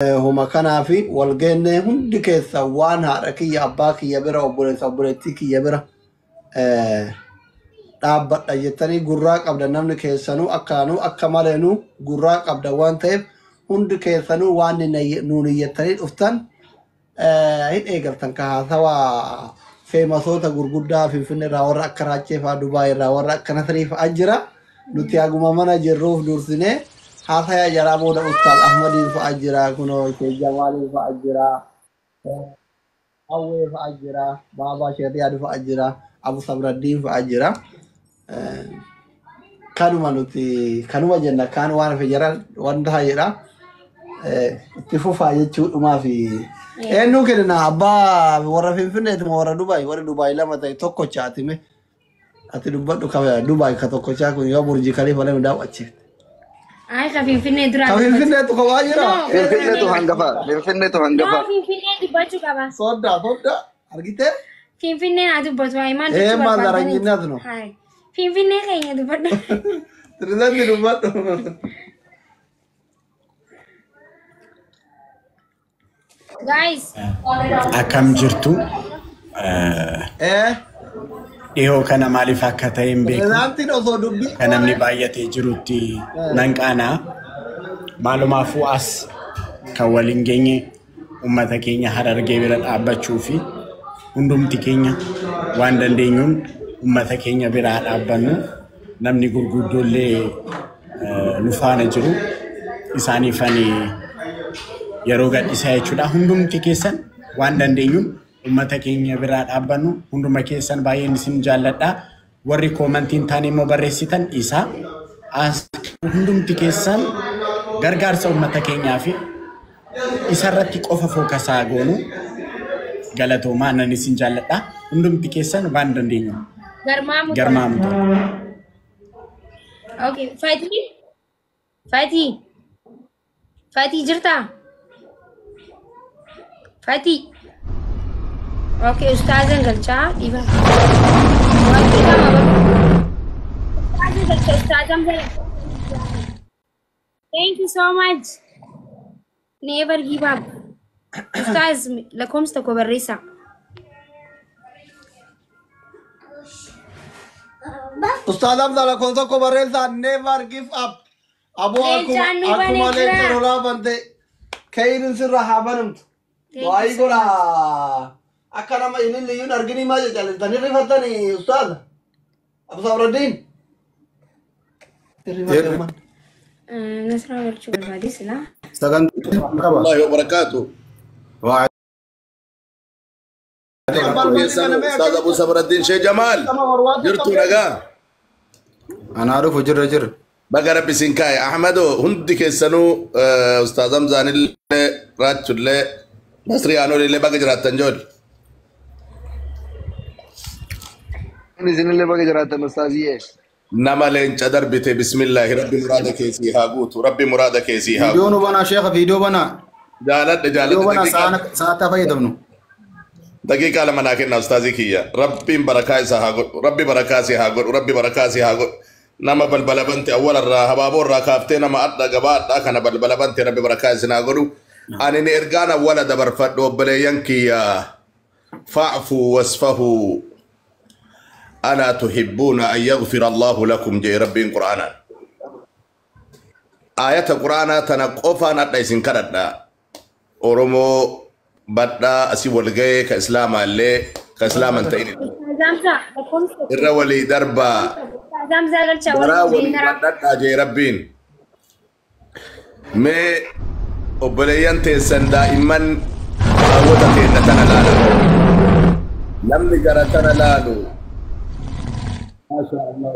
هما كان في والجنة هم ديك سوان هاركي ياباك يبرا وبرتيك يبرا dhaabbat jettanii gurraa qabda namni keessanuu akkaanuu akka maleenuu gurraa qabda waan ta'eef hundi keessanuu waan nuuni jettanii dhuftan hin eegaltan ka haasawaa feemasoota gurguddaa Finfinnee irraa warra akka Raachee fa'aa Dubaay irraa warra akka Nasrii fa'aa jira nuti haguma mana jirruuf dursinee haasaya jaraa booda Ustaaz Ahmadiin fa'aa jira kunoo Sheekh Jamaaliin fa'aa jira Awwee fa'aa jira Baabaa Sheeriyaad fa'aa jira Abu Sabraddiin fa'aa jira kanuma nuti kanuma jenna kan waan fijara wanda hayra itti fufaa jechuudhumaa fi eenyu kenna abbaa warra Finfinnee warra Dubaay lama ta'e tokko chaatime ati dubbadhu ka Dubaay ka tokko chaa kun yoo Burji Khalifa lama daawwachiifte ay ka Finfinnee dura ka Finfinnee to waa jira Finfinnee to hangafa Finfinnee dubbachuu qaba soodda argite Finfinnee na dubbatu ay maal maal arranjinaat no Finfinnee keenya dubbadhu Rizalli dubbadhu guys akkam jirtu dhihoo kana maaliif akka ta'e hin beeku Naantiin osoo dubbii kan namni baay'atee jirutti nan qaanaa maalumaafuu as kan waliin geenye ummata keenya Harargee bira dhaabbachuu fi hundumti keenya waan dandeenyuun ummata keenya biraa dhaabbannu namni gurguddoollee nu faana jiru isaaniifani yeroo gadhisaa jechuudha hundumti keessan waan dandeenyuun ummata keenya biraa dhaabbannu hunduma keessan baay'een isin jaalladha warri koomantiin taanii immoo barreessitan isaa as hundumti keessan gargaarsa ummata keenyaa fi isarratti qofa fookasaa goonu galatoomaa nan isin jaalladha hundumti keessan waan dandeenyu garmaamu okay Fati jirta Fati okay ustazan galcha diba waktu kama ustazan galcha ustazan thank you so much never give up Ustaz, lakom stako barresa. Ustaz Hamza lakom stako barresa never give up. Abu akuma lecture hola bante kairin sirra habanamtu. Wai gola akkana ma inin liyun argini ma jale tanirri fatani Ustaz. Abu Sabradin. Nasra warchu badi sila. الله وبركاته استاذ ابو صبر الدين شيخ جمال جرتو نجا انا اعرف جر بقى ربي سنكاي احمد هندك السنو استاذ رمضان اللي راتش اللي مصري انو اللي بقى جرات تنجول نزين اللي بقى جرات استاذيه نما لين قدر بيته بسم الله ربي مرادك يسي هاغوت ربي مرادك يسي هاغوت فيديو بنا شيخ فيديو بنا جالت فيديو بنا ساعه فايدمنو دقيقه لما ناكن استاذي كيا ربي بركاي سهاغوت ربي بركاسي هاغوت ربي بركاسي هاغوت نما بلبل بنت اول الرهبابور راكافتين ما ادى غبا كان بلبل بنت ربي بركاسي ناغورو اني ارغانا ولا دبر فدو بلينكي فاعفوا واصفحوا ألا تحبون أن يغفر الله لكم جاي ربي قرآنا آية القرآن تنقفا نتايسين كردا أورمو بدا أسي والغي كإسلام اللي كإسلام انتين الرولي دربا دراولي بدتا جاي ربين مي أبليان تيسن دائما أودا تينتنا لالو نمني جرتنا لالو ما شاء الله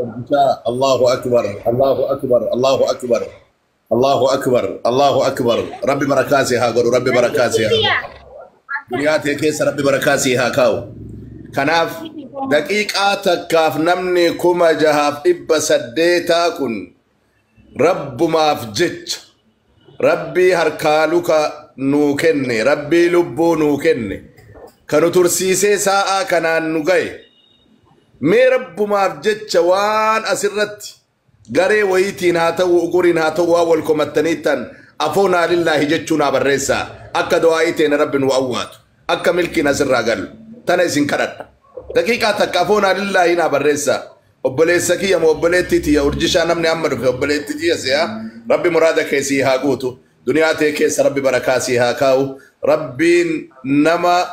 الله أكبر الله أكبر الله أكبر الله أكبر الله أكبر ربي بركاتي هاقول ربي بركاتي دنياتي كيس ربي بركاتي هاكاو كناف دقيقة تكاف نمني كما جهاف إبا سديتا كن رب ما فجت ربي هركالوك نوكني ربي لبو نوكني كانوا ترسيسي ساعة كانان نوغي مي رب ما فجت وان أسرت غري ويتين هاتو وقورين هاتو والكم التنيتن أفونا لله جتشونا بريسا أكا دعائتين رب وأوات أكا ملكي نزر راقل تنسين كرد دقيقة تكافونا لله هنا بريسا أبليسا كي يم أبليتي تي أرجشا نمني أمر في أبليتي تي يسيا ربي مرادك يسيها قوتو دنياتي كيس ربي بركاسيها كاو ربي نما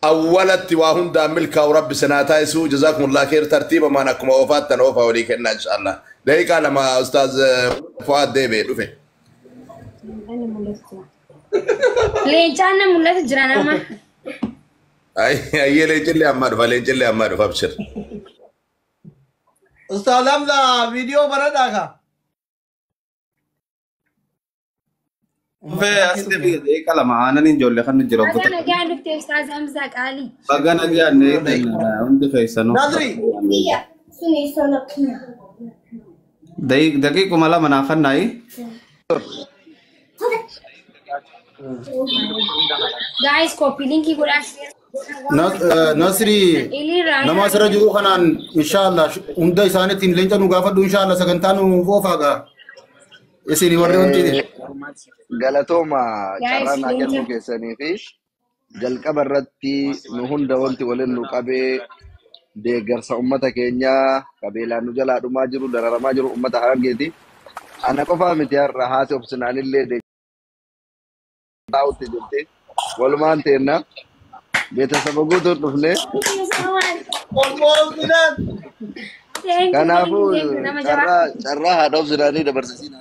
أولت وهم دا ملكا ورب سناتا يسو جزاكم الله خير ترتيبا ما نكم وفات تنوفا وليك إن شاء الله دقيقة لما أستاذ فؤاد ديبي رفي لينجانا مولات جرانا ما أي لينجلي أمار فلينجلي أمار فابشر أستاذ حمزة فيديو برداغا في أستاذ إيه كلام أنا نجول خلنا نجرب أنا قاعد بتي أستاذ حمزة قالي بعدنا قاعد عندي فيسانو نادري دقيقة مالا منافع ناي guys copy link يقول ناصري نما سرجو خنان إن شاء الله وندا إسانة تين لينجا نوقف إن شاء الله سكنتانو فوفاغا يسيني ورّون تيجي Galatoma carraan agarru keessanii fi jalqaba irratti nu hunda wanti waliin nu qabee deeggarsa ummata keenyaa qabeelaan nu jalaa dhumaa jiru dararamaa jiru ummata Harargeeti. Ana qofaa miti har'a haati obsinaanillee deeggarsa jirti. Walumaan teenna beetasaba guutuun dhufne. Kanaafuu carraa haadha obsinaanii dabarsisiin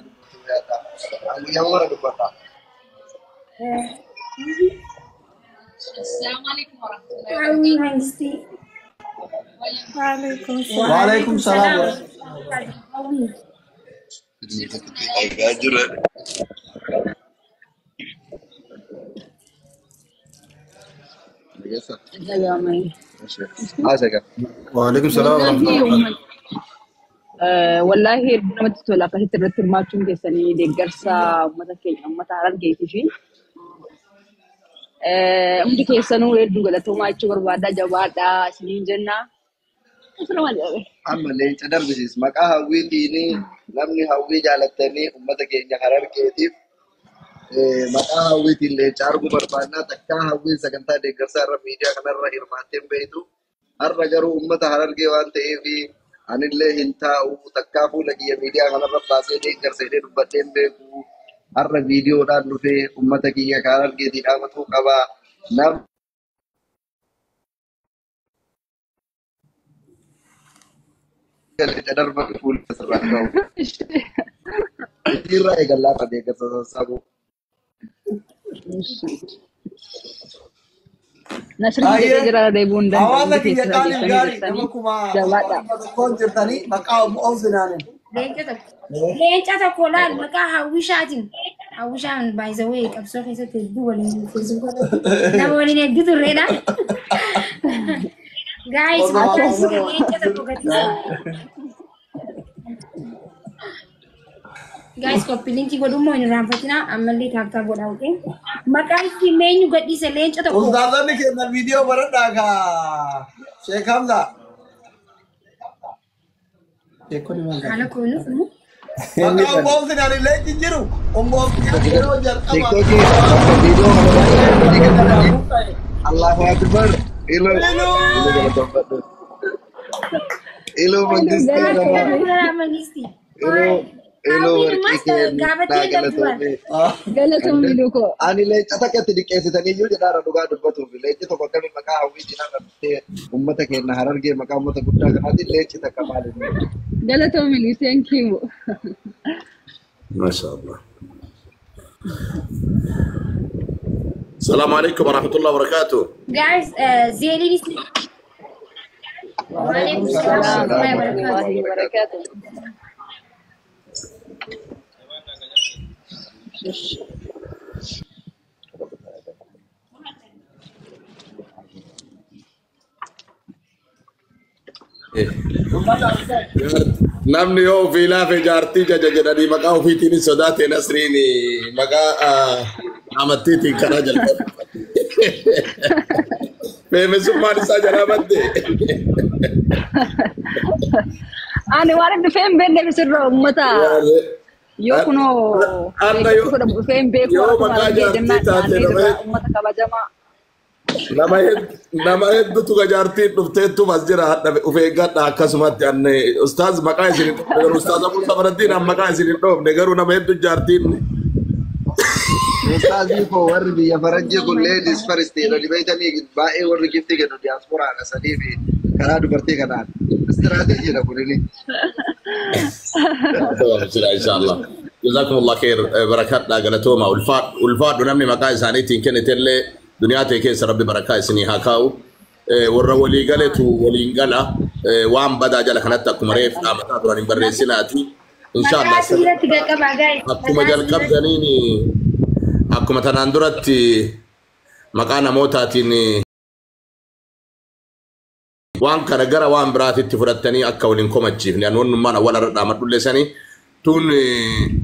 السلام عليكم ورحمة الله وعليكم السلام وعليكم السلام ورحمة الله والله ربنا ما تتولى كهت الرتر ما تشوف كسني دعرسا متى كي متى هران كي تشين أمي كيسانو يدو قلت توما يشوفر بعدا جوادا سنين جنة السلام عليكم أما لين تدر بسيس مكا هاوي تيني نمني هاوي جالتني أمتا كينيا هرار كيتيف مكا هاوي تين لين چارغو بربانا تكا هاوي سكنتا دعرسا را ميديا كنا را إرماتين بيتو هر رجرو أمتا هرار كيوان تيفي anillee hin taa'u takkaafuu lagiyya miidiyaa kanarra baasee deeggarsa jedhee dubbateen beeku har'a viidiyoodhaan dhufee ummata kiyya kaan argeetii dhaamatuu qabaa nam darba fuula asirraa ta'u irraa eegallaa deeggarsa sassaabuu. Nasri jadi jera debun dan awalnya kita kali gari sama kuma konjurtani maka obsinanin لينجا تقولان مكا هاوشان by the way كبسو خيسة تدول فيسبوك نقولين يدو رينا guys لينجا تقولان guys copy link ko dum mo ni ramfatina amalli tap boda okay makai ki menu gadi se lench to ustazan ne ke na video barada ga Sheikh Hamza eko ni manga ala ko nu maka bom se nani lench jiru bom jiru jar kama video Allahu Akbar ilo mangisti Hello, Galatum miluko. Ani lecha takkan tidak kesana ni juga darah duga dubbatu. Lecha tu pakai maka hawi jinak nanti ummata ke naharar ke maka ummata gudda kan nanti lecha takkan malu. Galatum milu, thank you. MashaAllah. Assalamualaikum warahmatullahi wabarakatuh. Guys, Zeli ni. Waalaikumsalam warahmatullahi wabarakatuh. Namni yoo fiilaa fi jaartii jaja jedhanii maqaa ofiitiin sodaate nasriin maqaa amantiitiin karaa jalqabu. Feemesummaan isaa jalaa madde. Ani waan inni feem beekne misirroo uummata. Yoo kunoo Anna yoo fudhan dhufeen beeku yoo akkuma maqaa argee jaartii jennaan taate naannee irraa uummata kabajamaa. nama hedduutu gajaartiin dhufteettu as jira of eeggadha akkasumatti anne ustaaz maqaa isin ustaaz Abuu Safaraddin maqaa isin hin dhoofne garuu nama hedduu jaartiin Ustaazii koo warri biyya faranjii kun ladies first jedhanii beeytanii baay'ee warri giftii kennu diyaasporaadha sadii fi karaa dubartii kanaan istiraateejiidha kunini. إن شاء الله جزاكم الله خير بركات قالتوما والفاد ونمني مقاي سانيتين كانت اللي دنياتي كيس ربي بركات سني هاكاو ورا ولي قالتو ولي قالا وام بدا جل خناتكم ريف امتات ورا بريسيناتي ان شاء الله اكو مجال قبضنيني اكو متناندرت مقانا موتاتيني وان كان غرا وان براتي تفرتني اكولين كوماتشيف لان ون ما ولا ردا مدله سني تون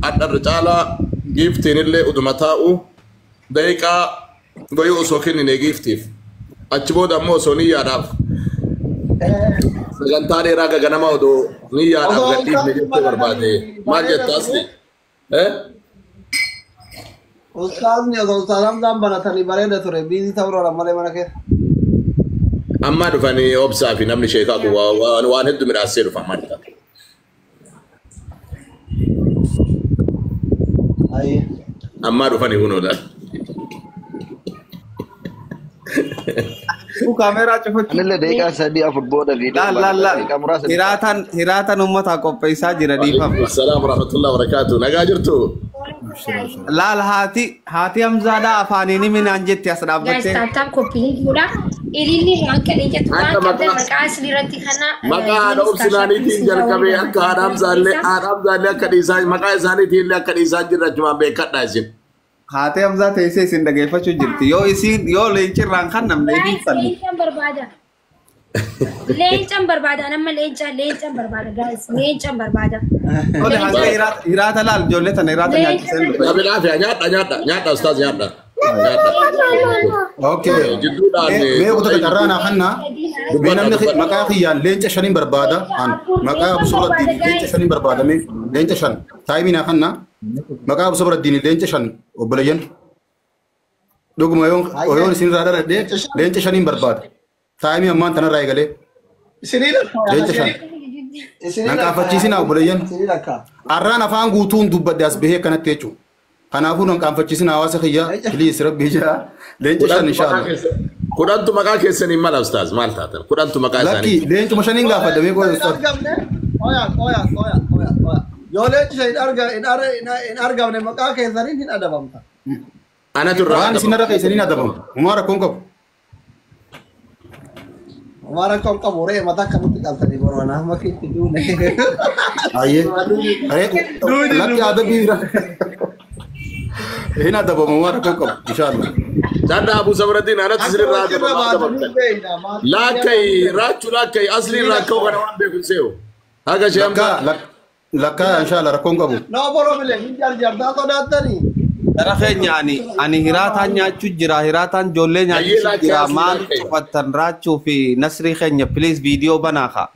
ادر رجالا جيفتين اللي ادمتاو دقيقه غيو سوكين ني جيفتيف اتشبو دمو سوني ياداف سغنتاري راغا غنما ودو ني ياداف غتيف ني جبت برباده ما جت اصلي استاذ ني دو سلام دام بناتني بريده تري بيزي تورا مالي منك أما دفعني أبصر في نمل شيكاكو وأنا هدو من أسير فهمتها. أي. أما دفعني هنا ده. Kamera cufut. Anillee deeqaa sadii afur booda viidiyoo. Hiratan ummata qopheessaa jira dhiifama. Assalamu warahmatullahi wabarakatuh. Nagaa jirtu. Laal haati Hamzaadhaa afaaniin minaan jetti as dhaabbattee. Guys, tataan kopiin gudha. Ililli akka eenyatti waan qabdan maqaa asirratti kana. Maqaa haadha obsinaaniitiin jalqabee akka haadha Hamzaallee akka dhiisaa maqaa isaaniitiin akka dhiisaa jirra jumaan beekadha isin. Haati Hamzaa teessee isin dhageeffachuu jirti. Yoo leencirraan kan namni eebiin falmu. Leencan barbaada. Leencan barbaada. Nama leencan barbaada. Guys, leencan barbaada. Ode hanga hiraata laal ijoollee tana hiraata nyaachisee dhufe. Nabi laafiya nyaadha ustaaz nyaadha. Okay. Jidduudhaan. Mee kutaa carraanaa kanna dubbii namni maqaa kiyyaan leenca shaniin barbaada. Maqaa Abuu Safaraddin leenca shaniin barbaadame leenca shan. Taayiminaa kanna maqaa Abuu Safaraddin leenca shan obboleeyyan. Dhuguma yoon isin irraa dhaladhee leenca shaniin barbaada. Taayimii ammaan tanarraa eegalee. Leenca shan. Nan qaanfachiisinaa obboleeyyan. Arraan afaan guutuun dubbadde as bahee kanatti jechuudha. Kanaafuu nan qaanfachiisinaa hawaasa kiyyaa piliis rabbii jira. Leenca shan inshaAllah. Kudhantu maqaa keessanii mala ustaaz maal taatan? Kudhantu maqaa isaanii. Lakki leencuma shaniin gaafadamee qoya ustaaz. Yoo leenci hin argamne maqaa keessaniin hin adabamta. Anatu irraa Waan isin irra keessaniin adabamu. Humaa rakkoon qabu. Mara kau ree mata kamutti qaltanii boroona makiitti duune. Ayyee. Lakki adabii bira. Hin adabamu humaa rakkoon qabu inshaAllah. Jadda Abuu Safaraddin anatti isin irraa adabamta. Lakkai raachuu lakkai asliin rakkoo kana waan beeku see'u. Haga shee Hamzaa. Lakkaa inshaAllah rakkoon qabu. Nama boroo bilee hin jarjartaa sodaatanii. Dara keenya ani hiraataan nyaachuu jira hiraataan ijoollee nyaachuu jira maal uffattan raachuu fi nasrii keenya please viidiyoo banaa kaa.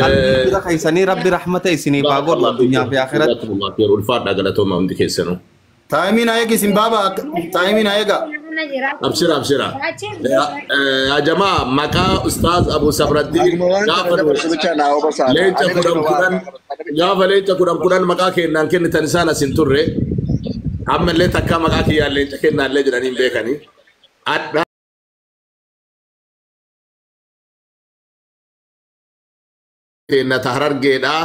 Qalbii bira keessanii rabbi rahmata isiniif haa godhu addunyaa fi akhiratti. Ulfaadhaa galatooma hundi keessanuu. Taayimiin eegi isin baaba taayimiin eega. Abshira. Ya jamaa maqaa ustaaz Abuu Safaraddin gaafa leenca kudhan maqaa kennaan kennitan isaan asin turre. Amma illee takka maqaa kiyyaan leenca kennaallee jedhanii beekanii. Adda kennata Harargeedhaa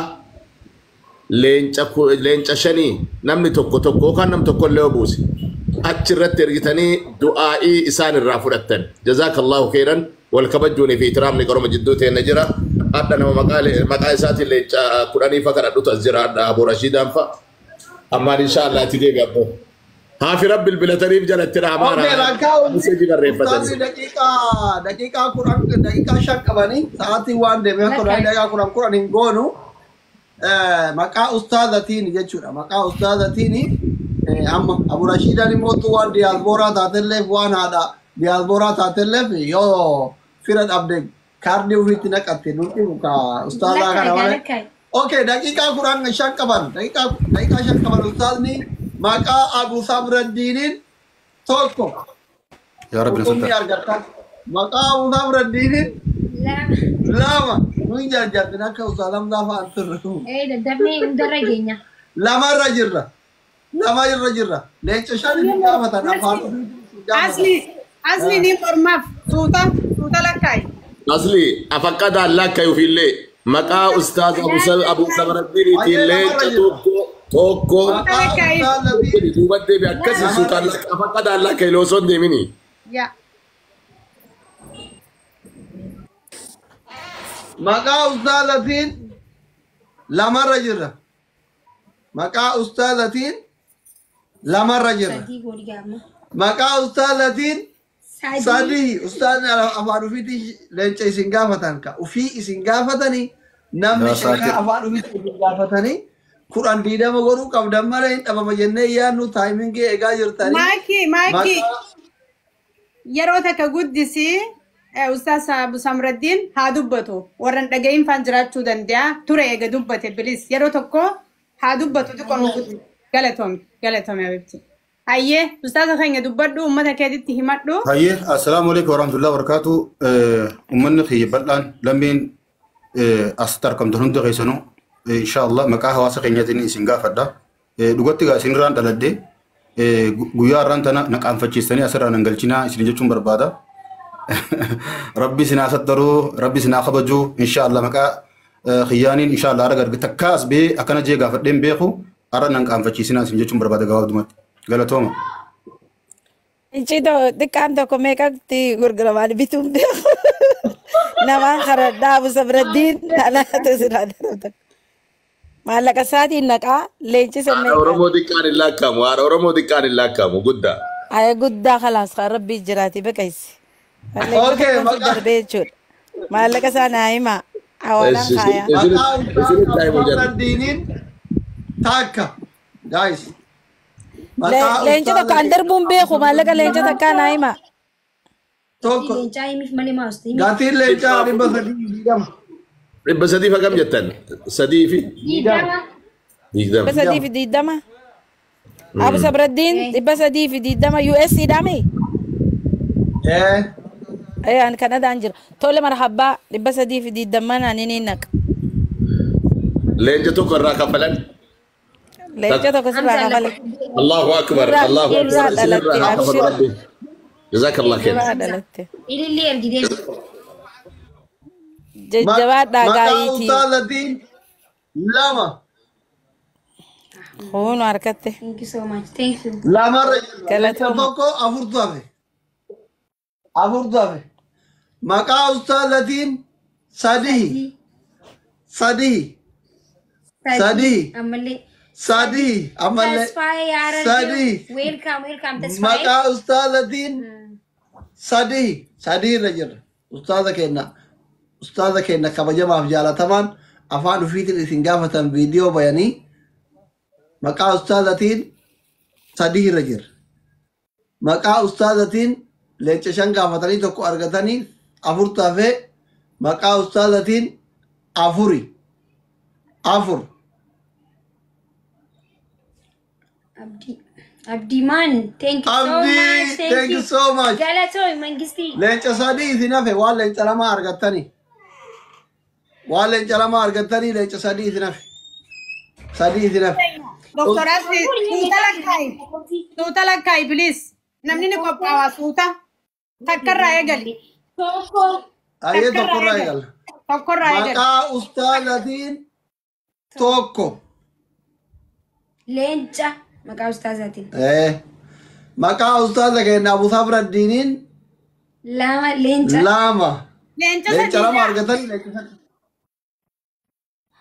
leenca shanii namni tokko kan nam tokko illee obuusi. Achirratti ergitanii du'aa'ii isaan irraa fudhattan. Jazaakallahu khairan wal kabajuunii fi itiraamni qaroma jidduu ta'e jira. Adda nama maqaa isaatiin leenca kudhanii fa kadhadhutu as jira adda Abuu Rashiidaan fa. Ammaan inshaAllah itti deebi'abbo. Haafi rabbil bilataniif jalatti dhaamaara. Museeji barreeffatanii. Daqiiqaa shan qabanii sa'aatii waan deemee daqiiqaa kudhan hin goonu maqaa ustaazatiin jechuudha. Maqaa ustaazatiin amma Abuu Rashiidaan immoo waan diyaasbooraa taatelleef waan haadha diyaasbooraa taatelleef yoo fira dhabde kaardii ofiitti naqatte nuti ustaazaa kana malee. اوكي دقيقة قرآن شكبان دقيقة شكبان أستاذني مقا أبو صبر الدين توكو يا رب نصدق مقا أبو صبر الدين لا لا وين جاءنا كأستاذ دافع أنتر ايه ده دمي ودرجينا لا مرة جرة لا مرة جرة ليش شان الإجابة أصلي ني فرما سوتا لك كاي أصلي أفكاد الله كيو في الليل مكا أستاذ أبو سمر الدين في الليل توكو دوبدي بأكسي سوتا لك أفكاد الله كي لو صد مني يا مقا أستاذتين لا مرة جرة مقا أستاذتين لا مرة جرة صديق ورجعنا مقا أستاذتين سادي أستاذ أفعل فيتي لنش إسنجافة تانكا وفي إسنجافتني نام نشكا أفعل فيتي إسنجافتني قرآن ديدا مغورو كم دمرين أبا مجنة يا نو تايمينج إيجا جرتاني مايكي يروتا كقدسي أستاذ أبو سمر الدين هادوبتو ورن دقيم فانجراتو دنديا ترى إيجا دوبته بليس يروتكو هادوبتو تكونو قالتهم يا بنتي أيه أستاذ خيني دوبدو أمتها كده تهمتو أيه السلام عليكم ورحمة الله وبركاته أمنا خي بدلان لمن أستركم دهون دقيسنو إن شاء الله مكاه واسق ينتني سنجا فدا دوقت جا سنران دلدي غياران تنا نكام فتشيستني أسرع ننقلشنا سنجتشون بربادا ربي سنا سترو ربي سنا خبجو إن شاء الله مكا خيانين إن شاء الله أرجع تكاس بي أكنا جيجا فدين بيخو أرى نكام فتشيسنا سنجتشون بربادا جواب دمت قالتهم Incito de canto come cacti gurgramani bitumbe. Naman karada Abu Sabradin ala tesirada. Malaka sati naka lenchi semme. Oromo dikkan illa kamu gudda. Ay gudda khalas rabbi jirati bakais. Okay, darbechur. Malaka sana ima awalan khaya. Dinin taka guys Lencha to kandar bumbe khumalaka lencha takka naima. Toko. lencha ini mali masti Gati lencha riba sadi digam. Riba sadi fa kam jettan? Sadi fi? Digdam. Riba sadi fi digdama. Abu Sabradin riba sadi fi digdama US dami. أنا كندا أنجر تقول مرحبا لبس دي في دي دمنا نينك لين جتوك الراكب فلان لين جتوك الراكب فلان الله أكبر الله أكبر جزاك الله خير ini lihat gede جواد داعيتي lama هو ناركته thank you so much thank you lama Kalatom. toko afurdafe maqaa ustaalatiin sadihi amale tasfay sadihi welcome tasfay maqaa ustaalatiin sadihi rajul ustaada kenna kabajamaaf jaalatamaan afaan ufiitiin isin gaafatan viidiyoo bayanii maqaa ustaadatiin sadihi rajul maqaa ustaadatiin leenca shan gaafatanii tokko argatanii afur taafee maqaa ustaadatiin afur Abdiman thank you so much galatoy mangisti leenca sadii isin hafe waan leenca lama argattanii leenca sadii isin hafe Doctor Asli suuta lakkaay please namni ni qophaa'aa suuta takkarraa eegali ayee tokkorraa eegalla maqaa ustaadatiin tokko lencha maqaa ustaazatiin maqaa ustaada keenya Abu Sabraddiiniin lama lencha leenca lama argatanii leenca sadii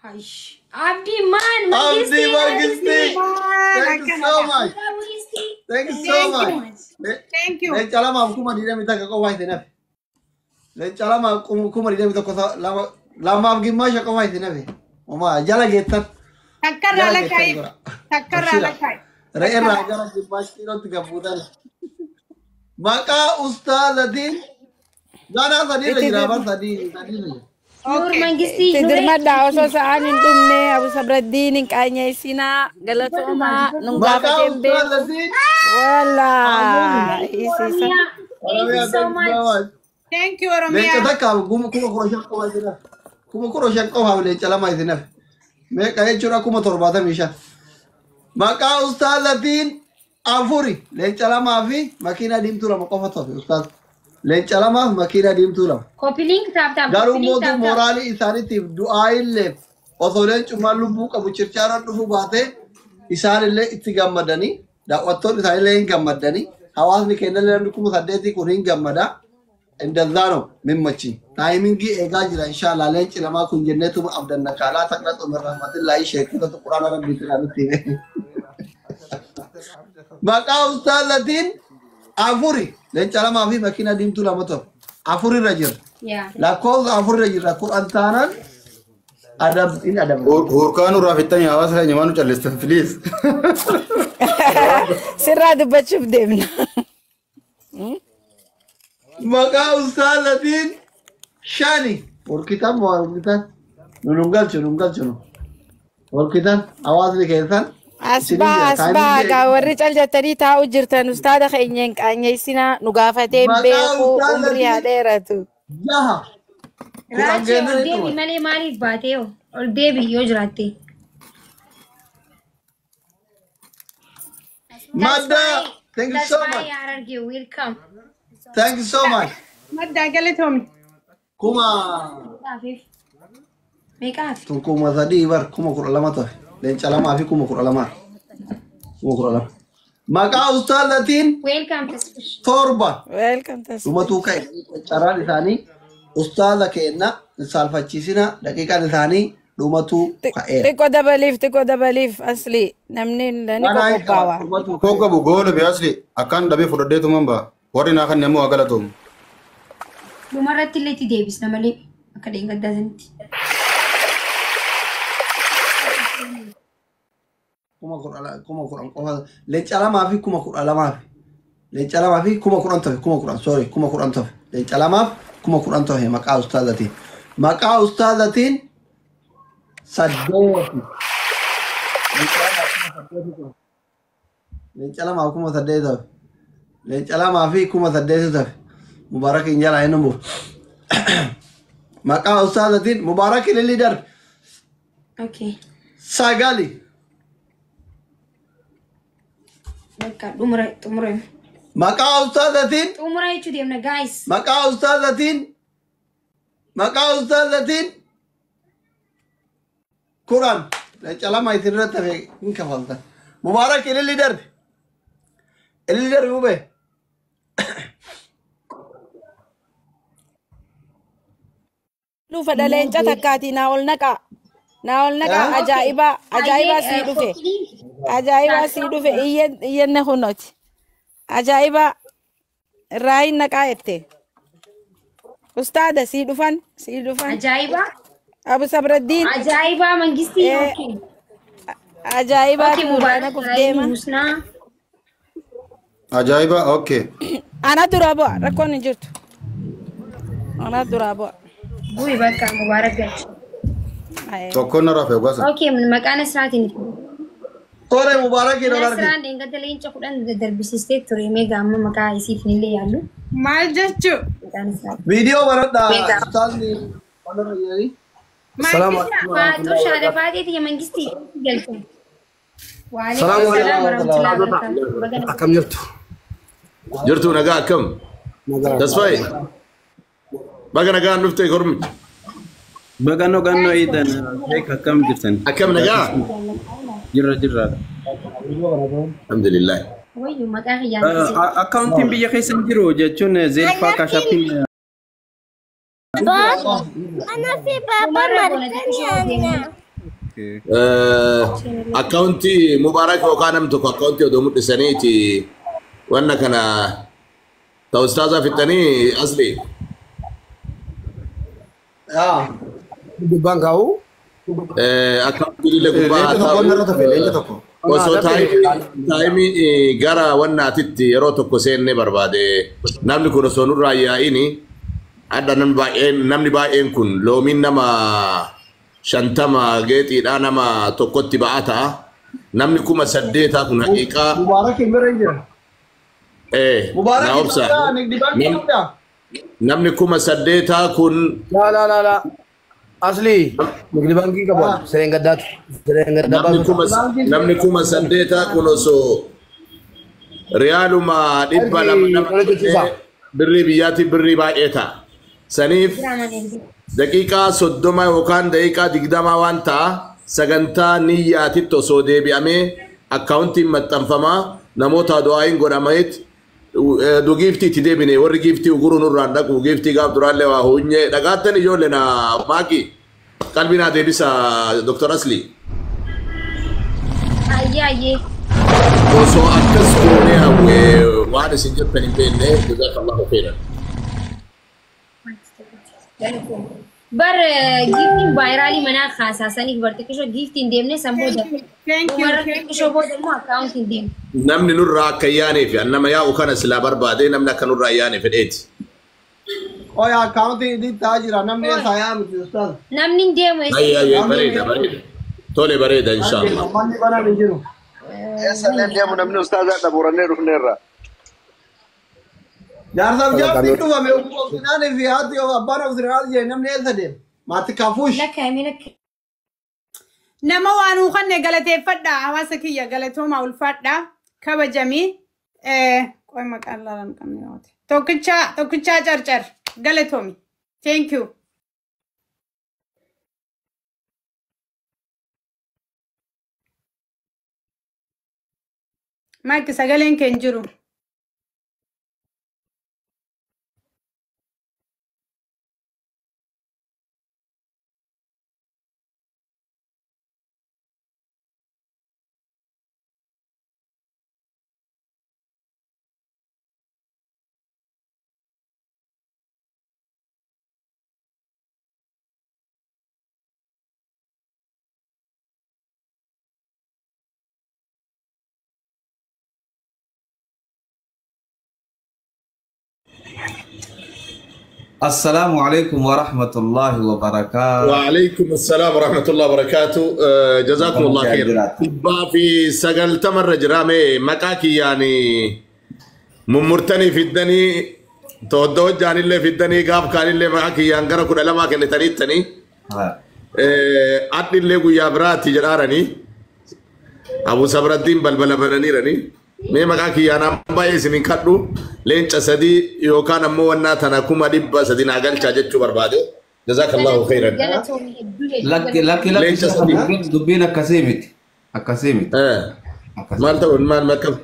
Aish. Abdiman Abdi Mangisti. Thank you so much. Thank you. Leenca lama kuma diidamii takka qofaa isin hafe. Leenca lama kuma diidamii tokko lamaaf gimmaasha qofaa isin hafe. Omaa jala geettan. Takkarraa lakkaay. Re'eerraa gara gimmaash kiilootti gabbuutan. Maqaa ustaadatiin ganaa sadiirra jira bar sadii Nur Mangisti. Tidirmadha osoo sa'aan hin dhumne Abu Sabraddiin hin qaanyeessinaa galatooma nun gaafateen beeku. Walaa isiisa. Thank you so much. Thank you, Leenca Oromia. takka kuma kuroshan qofa jira. Kuma kuroshan qofa leenca lama isinaaf. Meeqa jechuudha kuma 75. Maqaa ustaazatiin afuri leenca lamaa fi makiina diimtuu lama qofa tofe ustaaz. Leenca lamaa fi makiina diimtuu lama. Copy link tap tap. Garuu mootuu mooraalii isaaniitiif du'aa illee osoo leencummaan lubbuu qabu circhaaraan dhufuu baatee isaanillee itti gammadanii daawwattoonni isaanillee hin gammadanii hawaasni kennallee namni kuma 8 kun hin gammada. Indazano mimmachi. Timingii eegaa jira inshallah leenci lamaa kun jenneetu abdanna kaalaa taqnatu min rahmatillahi sheekota quraana rabbii tiraanutti. Maqaa ustaazatiin afuri leenca lamaa fi makiina diimtuu lama tokko afuri irra jira. Yeah. Lakkoofsa afuri irra jira Qur'aan taanaan in adaba. Hurkaanuu raafittanii hawaasa keenya maanu callistan please. Sirraa dubbachuuf deemna. Maqaa ustaazatiin shani walqitan moo walqitan nungalchu walqitan hawaasni keessan Asbaa gaa warri cal jettanii taa'u jirtan ustaada keenya hin qaanyeessinaa nu gaafateen beeku umrii haa dheeratu. jaha Raachi ol deebi malee maaliif baatee ol deebi yoo jiraatte. Madda thank you so That's much why Hararge welcome. thank you so much Madda galatoomni. kuma Meeqaaf? tun kuma sadii bar kuma 12 ta'e leenca lamaa fi kuma 12 kuma 12 maqaa ustaazatiin Welcome to Spish. torba Welcome to dhumatuu ka'e carraan isaanii ustaaza keenna saalfachiisina daqiiqaan isaanii dhumatuu ka'eera. xiqqoo dabaliif asli namni ni qophaa'aa. Koo qabu goola biyaasli akkaan dhabee fudhadheetuman ba'a. Warri naa kan namuu galatoom. Dhumarratti illee itti deebisna malee akka dheengaddaa sanitti. kuma kudhan qofa leenca lamaa fi kuma 12 leenca lamaa fi kuma 10 ta'e kuma 10 sorry kuma 10 ta'e leenca lamaaf kuma 10 ta'e maqaa ustaazatiin saddeeti leenca lamaa kuma 8 ta'e leenca lamaa fi kuma 8 ta'e mubaarak hin jala hin mur maqaa ustaazatiin mubaarak illi darbe Okay. sagali Bakka xumura. maqaa ustaazatiin Xumura jechuu deemna guys. maqaa ustaazatiin Quran leenca lama isinirratti hafe hin kafaltan mubaarak ililli darbe hubee Dhufa leenca takkaati naa ol naqaa ajaa'ibaa sii dhufe. Ajaa'iba sii dhufe iyyanne hunoti. Ajaa'iba irraa hin naqaa jette. Ustaada sii dhufan. Ajaa'iba. Abu Sabraddiin. Ajaa'iba mangistii. Ajaa'iba tuuraana kuf deema. Ajaa'iba okay. Ana dura bu'a rakkoon hin jirtu. Ana dura bu'a. Bu'i bakka mubaarak galchu. Tokkoon narraa fe'u gosa. Okay maqaan Nasraatiin. Tore mubaarak hin arge Nasraan dheengadda leenca kudhan darbisistee ture meeqa amma maqaa isiif illee yaallu. Maal jechuu? viidiyoo baradhaa ustaazni walirra jedhanii Salaam alaikum. Shaada faatiiti ya mangistii galchu. Salaam alaikum. Akkam jirtu? Jirtu nagaa akkam? Tasfaayi? Baga nagaan dhuftee kormi? Baga nogannoo iidan akkam jirtan? Akkam nagaa? Jirra. Alhamdulillah. Wayyu maqaa kiyyaa. Akkaawuntiin biyya keessa jiru jechuun zeelfaa kaashappiin. Ana fi papa martanii Akkaawuntii mubaarak yookaan nam tokko akkaawuntii odoo mul'isaniiti wanna kana ta'u ustaazaa fixanii asli. Gubbaan kaa'u. Akkaawuntii illee gubbaa haa ta'u. Osoo taayimii gara wannaatitti yeroo tokko seennee barbaade namni kun osoo nurraa yaa'ini Ada namni baay'een kun loomiin nama 50 geetiidha nama tokkotti ba'ata. Namni 8,000 kun haqiiqaa. Mubarak Imre jira. Mubarak na obsa. Namni 8,000 kun. La. Asli, Nigdi Banki kapan? Sering gadat. Namni 8,000 kun osoo Riyaaluma dhibba lama birrii biyyaatti birrii baay'ee ta'a. Saniif daqiiqaa 30 yookaan daqiiqaa 20 waan ta'a sagantaa niyyaatitti osoo deebi'amee akkaawuntiin maxxanfamaa namoota du'aayin godhameet giiftii itti deebine warri giiftii uguruu nurraan dhaqu giiftii gaaf duraallee waa hunyee dhagaattan ijoollee na maaqii qalbii naa deebisa Dr. Asli. Ayyee. Osoo akkas goonee hawwee waan isin jettan hin beekne jazakallahu khairan. Bar giftiin vaayiraalii manaa kaasaasaniif barteekishoo giftiin deemne sanbooda. Barteekishoo booda immoo akkaawuntiin deemne. Namni nurraa akka yaanee fi nama yaa'u kana silaa barbaade namni akka nurraa yaanee fedheeti. Oya akkaawuntiin dhiittaa jira namni eessaa yaa'u ustaz. Namni deemu eessa. Bareeda. Tole bareeda inshallah. Manni banaan hin jiru. Esa deemu namni ustaazaa dhabuurannee dhufneerra. Jaarsaaf jaarsi dhufame obsinaanii fi haati abbaan obsinaal jee namni eessa deema? Maati kaafuush. Nama waan uukhanne galateeffadha hawaasa kiyya galatooma ulfaadha kabajamii qoy maqaan laalan qabne yaate tokkichaa carcar galatoomi thank you. Mike sagaleen keen jiru. السلام عليكم ورحمة الله وبركاته. وعليكم السلام ورحمة الله وبركاته. جزاكم الله خير. في سجل تمر جرامي مكاكي يعني ممرتني في الدني تودو جاني اللي في الدني قاب كان اللي مكاكي ينقر كل لما كان تاني أدني اللي قوي براتي جرارني أبو صبر الدين بلبل بناني رني مي مكاكي أنا باي سنين كاتلو لينش سدي يوكان أمو ونا تناكوما دي بس سدي ناقل شاجت شو برباده جزاك الله خيرا لك لينش سدي دبينا كسيمت مال تقول مال مكب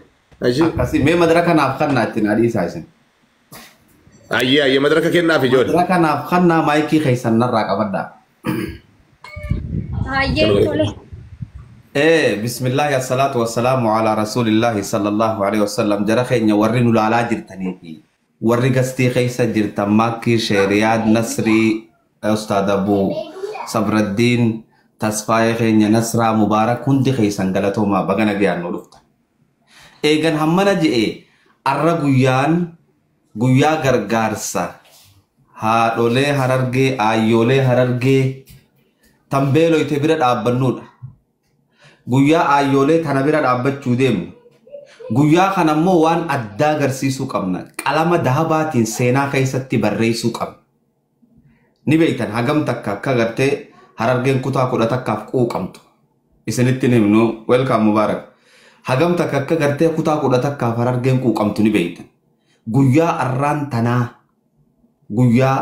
أجي كسيم مي مدركة نافخنا تنادي سايسن أيه مدركة كنا في جود مدركة نافخنا مايكي خيسن نراك أبدا بسم الله الصلاة والسلام على رسول الله صلى الله عليه وسلم جرخين يورينو لالا جرتني وري قستي خيسا جرتا ماكي شرياد نصري أستاذ أبو صبر الدين تصفاي خين نصرا مبارك كنت خيسا قلتو ما بغنا جيان نولفتا إيغان همنا جئي أرى قويا غرغارسا هادولي هررغي آيولي هررغي تنبيلو يتبرد آبنودا guyyaa ayyoolee tana bira dhaabbachuu deemnu guyyaa kanammoo waan addaa agarsiisuu qabna qalama dahabaatiin seenaa keessatti barreessuu qabna ni beektan hagam takka akka gartee harargeen kutaa 10 takkaaf quuqamtu isinitti himnu welcome mubarak hagam takka akka gartee kutaa 10 takkaaf harargeen quuqamtu ni beektan guyyaa arraan tanaa guyyaa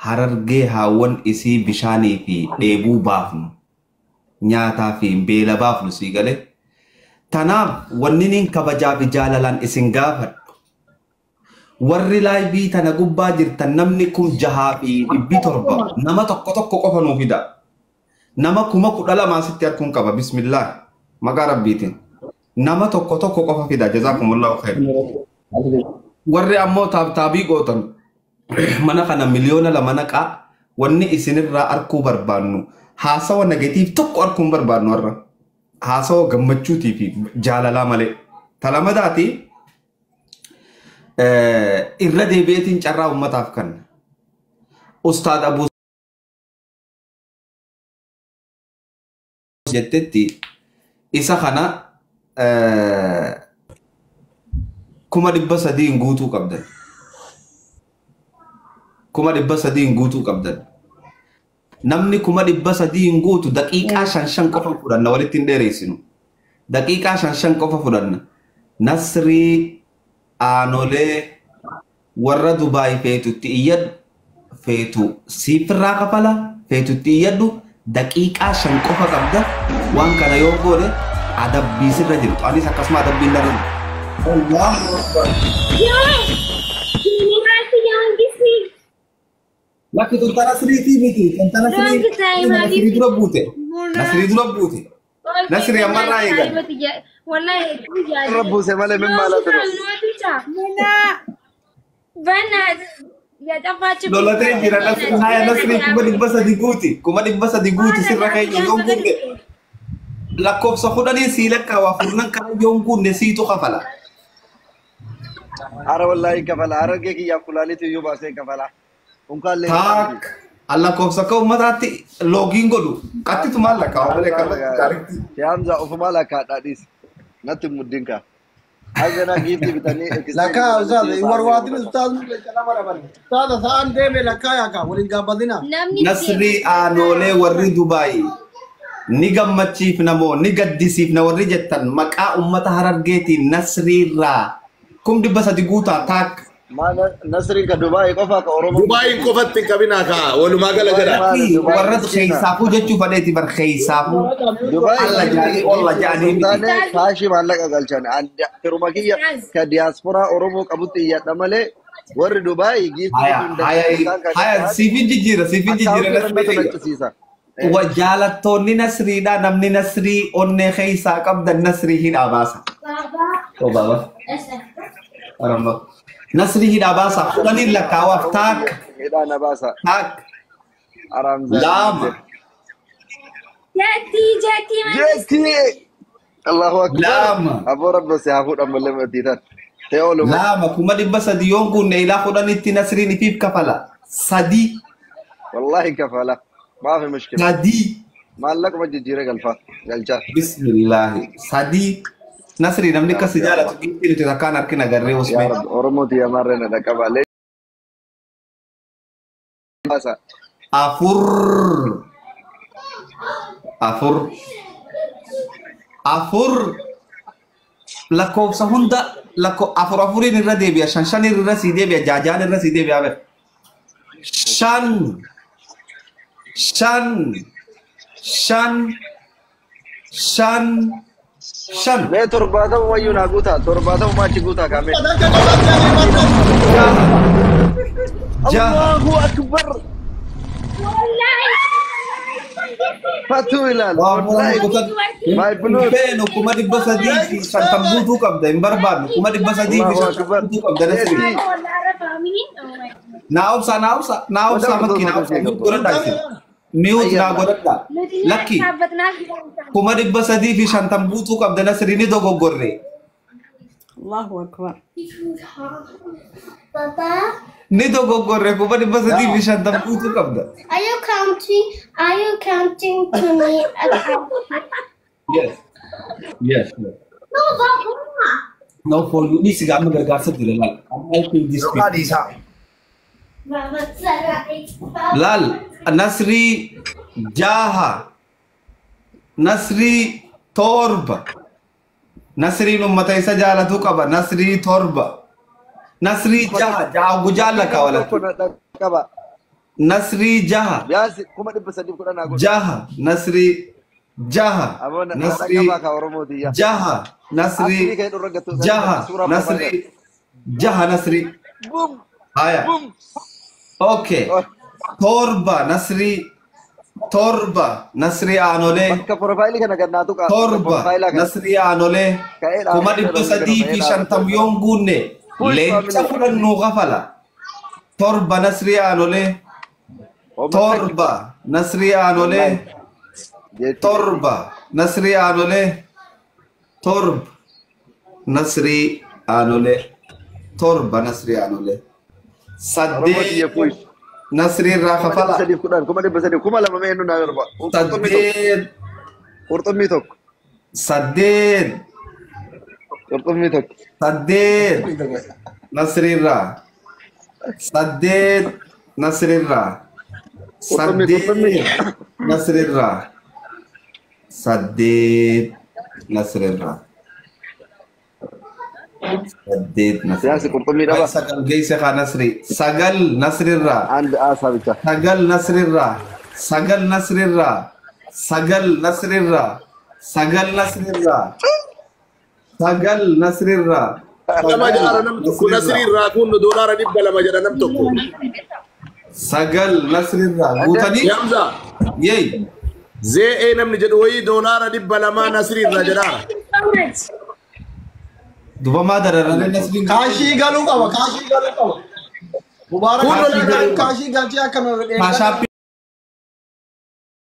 harargee haawwan isii bishaanii fi dheebuu baafnu nyaataa fi beela baafnu sii galee tanaaf wanni nin kabajaa fi jaalalaan isin gaafadhu warri laaybii tana gubbaa jirtan namni 6,700 nama tokko qofa nuu fida nama 12,000 sitti harkuun qaba bismillah maqaa rabbiitiin nama tokko qofa fida jazaakumullahu khair warri ammoo taabtaabii gootan mana kana miliyoona 2 naqaa wanni isinirraa arkuu barbaannu haasawa negatiif tokko arkuun barbaadnu warra haasawa gammachuutii fi jaalalaa malee talamadaati irra deebi'eetiin carraa ummataaf kanna Ustaad Abuu jettetti isa kana 300 guutuu qabdan. 300 guutuu qabdan. Namni 300 guutu daqiiqaa 5 qofa fudhanna walitti hin dheereessinu. Daqiiqaa 5 qofa fudhanna. Nasrii aanolee warra Dubaay feetutti iyyadhu feetu siifirraa kafala feetutti iyyadhu daqiiqaa 5 qofa qabda. Waan kana yoo goone adabbii sirra jirtu. Anis akkasuma adabbiin darbu. Allahu Akbar. Laki tuntana siriti miti, tuntana siriti dura buute. Nasri dura buute. Nasri amarra eegal. Wallahi Rabbuse malee min maala dura. Bana ya tafachi. Lolatee jira Nasri haya Nasri kuma dhibba sadi guuti sirra keenya yoo gunde. Lakkoofsa kudhanii sii lakkaawaa furnan kana yoo gunde siitu kafala. Ara wallahi kafala. Ara geeki yaa kulaalitu iyyuu baasee kafala. Tak, Allah kau sakau matati login godu. Kati tu malah kau boleh kau tarik. Hamza ufuma la ka dadis. Nati mudinka. Agana gifti bitani. Laka Ustaz, warwati Ustaz nu kana barabar. Ustaz saan de me laka ya ka walin gabadina. Nasri anole warri Dubai. Ni gammachif namo, ni gaddisif na warri jettan maka ummata harargeti Nasri ra. Kum dibasa diguta tak. Mana Nasri ka Dubai qofa ka Oromo. Dubai qofatti qabina ka walumaa gala jira. Warra khaysafu jechuu fadheeti bar khaysafu. Dubai Allah jaani Allah jaani. Kaashi maallaqa galchan. Firmakiyya ka diaspora Oromo qabutti yadda malee warri Dubai gifti haya sifin jijjiira Wajalattoonni Nasriidha namni Nasrii onnee khaysaa qabdan Nasrii hidhaa baasa. Baba. Aramba. Nasri hidhaa baasa kudhanii lakkaawaaf taak. Hidhaa na baasa. Taak. Aramza. Lama. Jetti. Allahu Akbar. Lama. Abu Rabbi si hafu dan malle matitan. Teolo. Lama kuma dhibba sadii yoon kunne ilaa kudhanitti Nasriin ifiif kafala. Sadii. Wallahi kafala. ما في مشكلة. Sadii. مالك ما تجيرك الفا جالجا. Bismillah. Sadii. Nasri namni kasi jaalatu giftiin itti takkaan harkina garree يا usme. رب أورموتي يا مرنا دكابا ليه. Afur. Lakkoofsa hunda afuriin irra deebi'a shan irra sii deebi'a jaajaan irra sii deebi'a beek. Shan. ليه ترباته ويونا قوتا ترباته ما تقوتا كامل. الله أكبر. Fatu Hilal. My blue. Beno kuma dhibba sadii fi shantam guutuu qabda hin barbaadnu kuma dhibba sadii fi shantam guutuu qabda Nasri. Naa obsa makki naa obsa godhadhaa isin. Mi'uut naa godhadhaa. Lakki kuma dhibba sadii fi shantam guutuu qabda Nasri ni dogoggorre. Allahu Akbar. Papa, Ni dogoggorre kuma dhibba sadii fi shantam guutuu qabda. are you counting? Are you counting to me? Yes. No, Papa. No, for you, this is I'm gargaarsa jira lal. I'm helping this people. Mama, Sarah, Lal, Nasri Jaha, Nasri Torba, Nasri ummata isa jaalatu qaba, Nasri Torba, Nasri Jaha gujala kawala. Nasri Jaha, Biasi kuma di pesan di kuna nago. Jaha, Nasri Jaha, Nasri Jaha, Nasri Jaha, Nasri. Boom. Aya. Okay. Torba, Nasri Anole. Ka profile kana ganna tu ka. Torba, Nasri Anole. Kuma dhibba sadii fi shantam yoon guunne leenca fudhannu gafala. Torba, Nasri Anole. Torba, Nasri Anole. Torba, Nasri Anole. Torb, Nasri Anole. Torba, Nasri Anole. Saddeet. نصري الراخة فلا سديف كدان كما دب سديف كما لما مينو ناربا سديد قرطمي توك سديد قرطمي توك سديد نصري الرا سديد نصري الرا سديد نصري الرا سديد نصري الرا سديد نصري سياسي قرطمي دابا سجل جيسي خا نصري سجل نصري الرا عند آسابك سجل نصري الرا سجل نصري الرا سجل نصري الرا سجل نصري الرا سجل نصري الرا لما جرى نمتكو نصري الرا كون دولار دبا لما جرى نمتكو سجل نصري الرا قوتني يا حمزة يي زي ايه نمني جدوي دولار دبا لما نصري الرا جرى دوبا ما درر نصري كاشي قالوا قوا كاشي قالوا قوا مبارك كاشي قال جاك كاشا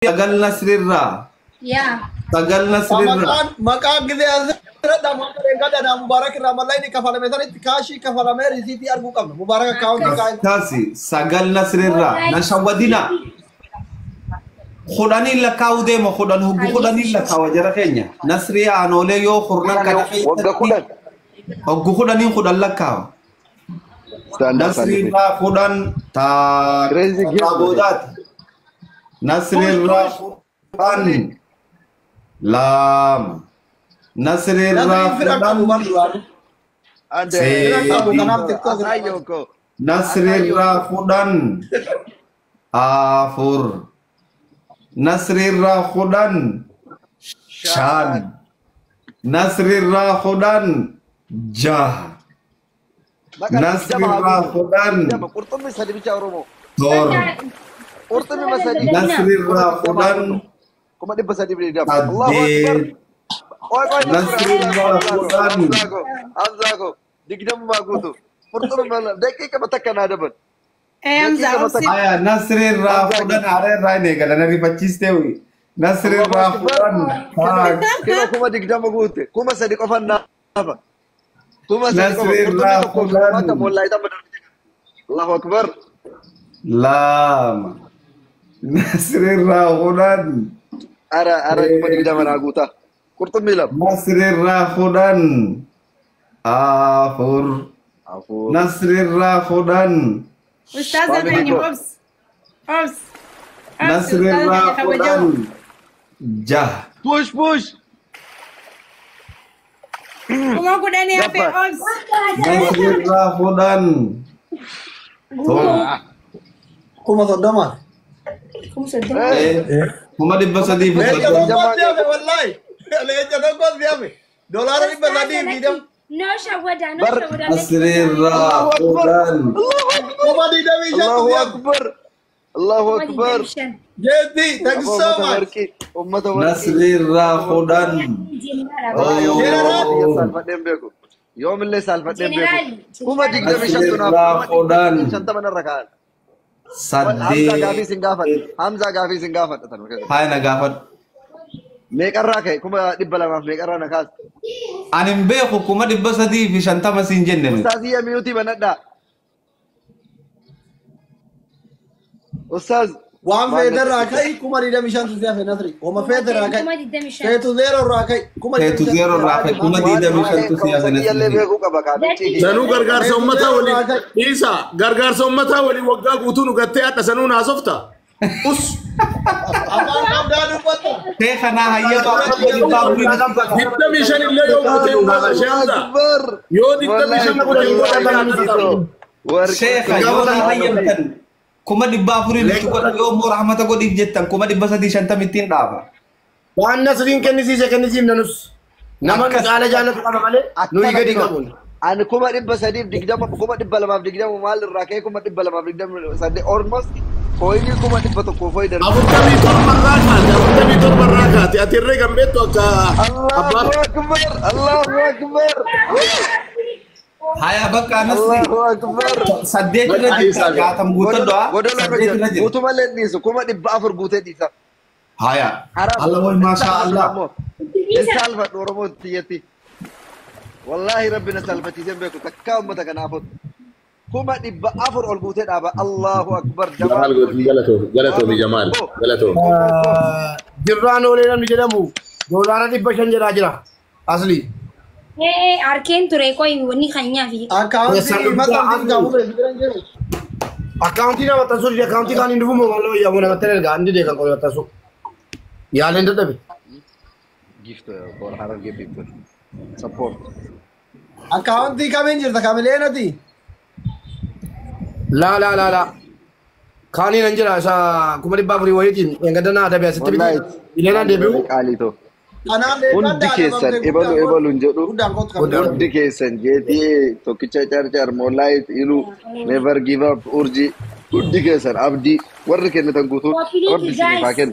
سجل نصري الرا يا سجل نصري الرا مكان كذا دا مبارك دا مبارك رمضان دي كفاله مثلا كاشي كفاله ميري سيتي ارجو قبل مبارك كاونت كاسي سجل نصري الرا نشودينا خداني لكاو ديما خدان هو خداني لكاو جرا كينيا نصري انولي يو خورنا كدا هو خداني خدان لكاو نصري لا خدان تا تابودات نصري لا خدان لام نصري لا خدان نصري لا خدان آفور نصري را خدان شان نصري را خدان جاه نصري را خدان قرطمي سدي بيچا رومو تور قرطمي مسدي نصري را خدان كما دي بسدي بيدي الله اكبر نصري را خدان امزاغو ديكدم ما غوتو قرطمي مال دقيقه متكنا دبن आया नसरे राफुदन आरे राय ने गला नरी 25 ते हुई नसरे राफुदन كما كما ديكدم غوتو كما سدي قفنا كما سدي نسري رافودان الله اكبر لام نسري رافودان ارى كما ديكدم راغوتا قرطمي لم نسري رافودان آفور نسري رافودان أستاذ أبني أوبس أوبس نسري رافودان جاه بوش كما كنا نيابي أوبس نسري رافودان كما صدما كما دي بس دي بس والله ليه جدول ديابي دولار دي بس دي بيدم نسري رافودان كما دي دمي الله اكبر الله اكبر جدي تكسوما نسري رافودان يوم اللي سالفتين بيكو كما ديك دمي رافودان شنطه من الركان صدي حمزه غافي سنغافت هاي نغافت ميقراك كما دبلا ما ميقرانا كاس أنا مبيخو كما دي بس دي في شنطة ما سنجنن أستاذ ميوتي بندا أستاذ وام فيدر راكاي كما دي دمي شانتو زيا في نثري وما فيدر راكاي فيتو زيرو راكاي فيتو زيرو راكاي كما دي دمي شانتو زيا في نثري سنو غرغار سومتا ولي إيسا غرغار سومتا ولي وقا قوتو نغتي أتا سنو ناسفتا أس شيخنا هيا بابوري ديكتاميشن اللي يو قوتي وغا شامدا يو ديكتاميشن قوتي وغا شيخنا يونا هيا بكن كما دي بابوري لتقول يوم ورحمة قد جتن كما دي بس دي شنطة متين دابا وان نسرين كنسي ننس نمان على جانب قام عليه نوي قدي قبول أنا كما دب سديب ديكدام كما دب لما ديكدام مال الراكي كما دب لما ديكدام سدي أورمس كويني كما دب تو كوفاي در أبو تبي تور براكات أتيري كمبيتو كا الله أكبر الله أكبر هيا بقى نسري الله أكبر سديت رجل كاتم غوتو دوا سديت رجل غوتو مالين نيسو كما دب أفر غوتو ديسا هيا الله ما شاء الله سالفة نورمو تيتي والله ربنا سالفتي جنبك تكاوم متك نافذ كما دب أفر البوتين أبا الله أكبر جمال جلته بجمال جلته جران ولينا نجدمو دولار دي بشن جراجرا أصلي أركين ترى كوي وني خنيا في أكاونتي نا بتسول يا أكاونتي كان يندفو مغلو يا منا كتير الغاندي ده كان كله بتسول يا لين ده تبي gift for Harar Gay people support أكاونتي كامين جرتا كاملين أدي لا كاني ننجر أسا كمري بابري ويجين yang kadang ada biasa tapi ini ada debut kali itu undi kesan ebalu njodu undi kesan jadi tokkicha char molai ilu never give up urji undi kesan abdi warri kenatan gutu abdi sini paken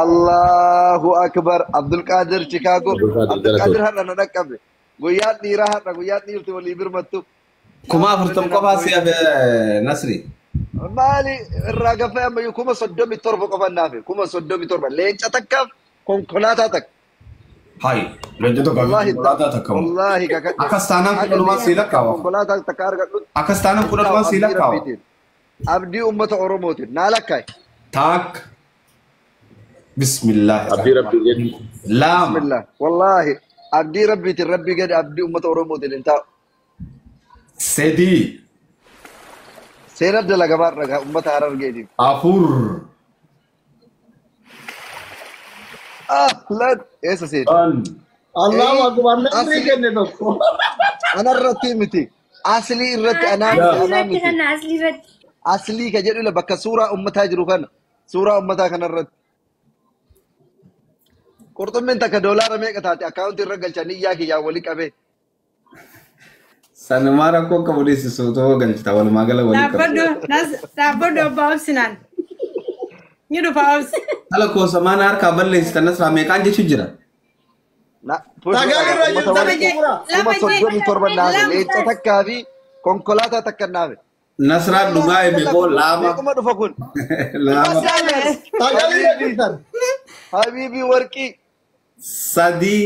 Allahu Akbar Abdul Qadir Chicago Abdul Qadir hana nadakabe guyat nira hana guyat nir tu libir matu كما فرتم قفاسي يا نصري مالي الرقفة أما يكون صدومي تربة قفا نافي كما صدومي تربة لين تتكف كونكولاتاتك هاي لجدو كونكولاتاتك والله كاكا أكستانا كل ما سيلك كاو كونكولاتاتك تكارك أكستانا كل ما سيلك كاو أبدي أمة أوروموتي نالكاي تاك بسم الله أبدي ربي لا بسم الله والله أبدي ربي تربي قد أبدي أمة أوروموتي انت سيدي سيرد لغا بار رغا امت حرر گيدي افور لا ايش سيد الله اكبر نسري كنه دوكو انا الرتي متي اصلي الرتي انا اصلي كجدو لبك سوره امتها جروفن سوره امتها كن الرت قرطم من تك دولار ميقتاتي اكاونت الرجل ياكي يا ولي كبه Sanumara ko kabudi si soto ganjita wala magala wala Tapodo Bobsinan. You do Bobs. Hala ko samana har ka balle istanas rame kanje chujira. Na kuma soddomi torba naave lecha takkavi konkolata takkannaave Nasra dugai me ko lama kuma dufa kun lama habibi warki sadi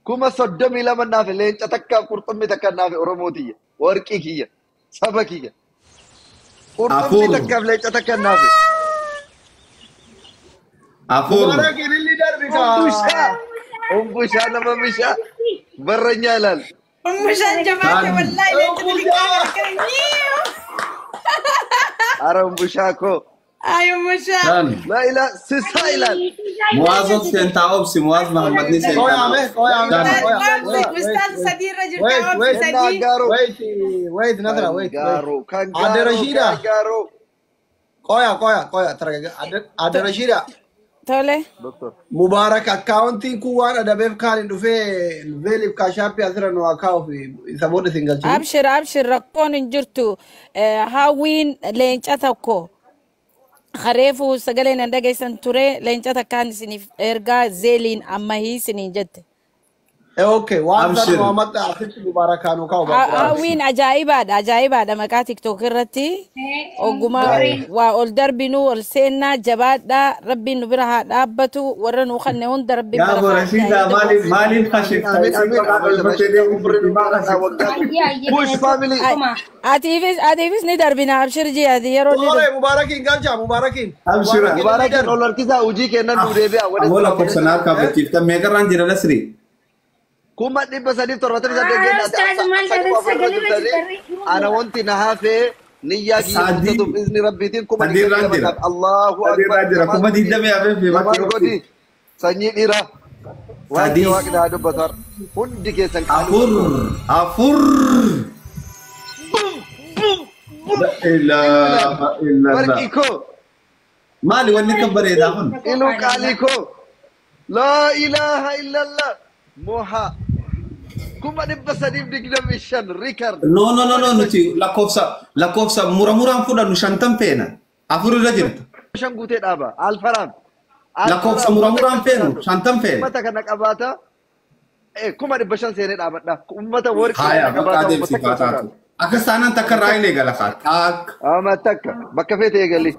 kuma soddomi lama naave lecha takka qurtummi takkannaave oromotiya warki kiya sabakiya qurtummi takka lecha takkannaave afur Umbusha nama misha baranya lal. Umbusha jamaah wallahi lecha dilikana kaniyo. Ara umbusha ko. Ay umbusha. La ila sisailal. Muazzaf sentaob si Muaz Muhammad ni sentaob. Ustaz Sadir rajul taob Sadir. Wait Nadra wait. Garo kan Ada Rashida. Garo. Koya teraga ada Rashida. Tole. Mubarak accounting kuwan ada beb kan dufe velib kashapi asra no account isabode single chini. Abshir rakon injurtu hawin lenchata ko. Kharefu sagale nandaga isan ture lenchata kan sini erga zelin amma hi sini jette. Okay, waanza Muhammad Afif Mubarak kanu ka hawin ajaiba da maka TikTok irratti oguma wa ol darbinu ol senna jabada rabbi nubiraha dabbatu waranu khanne on darbi ya Rashida malin khashik Push family. Ativis ni darbina abshir ji adi yaro ni Mubarakin galcha Mubarakin. Mubarakin olar kisa uji kenan dure be awala ko sanar ka betif ta megaran jira nasri. Kuma diba sa dito rotan sa degen ana wanti nahafe niyagi yutatu bizni rabbitin kuma Allahu akbar kuma didda me abe be makki sanyi dira wadi waqda hadu batar hundi ke san afur la ilaha illa barkiko mali wani kabare da hun ilu kaliko la ilaha illa allah moha kuma dibba sadib digna mission record no nuti la kofsa mura fuda nu shantam pena afuru rajin shangute daba al faram la kofsa mura pena shantam pena mata kana qabata kuma dibba shan sene daba da ummata work haya bakade sifata akasanan takarai ne gala khat ama takka bakka fete gali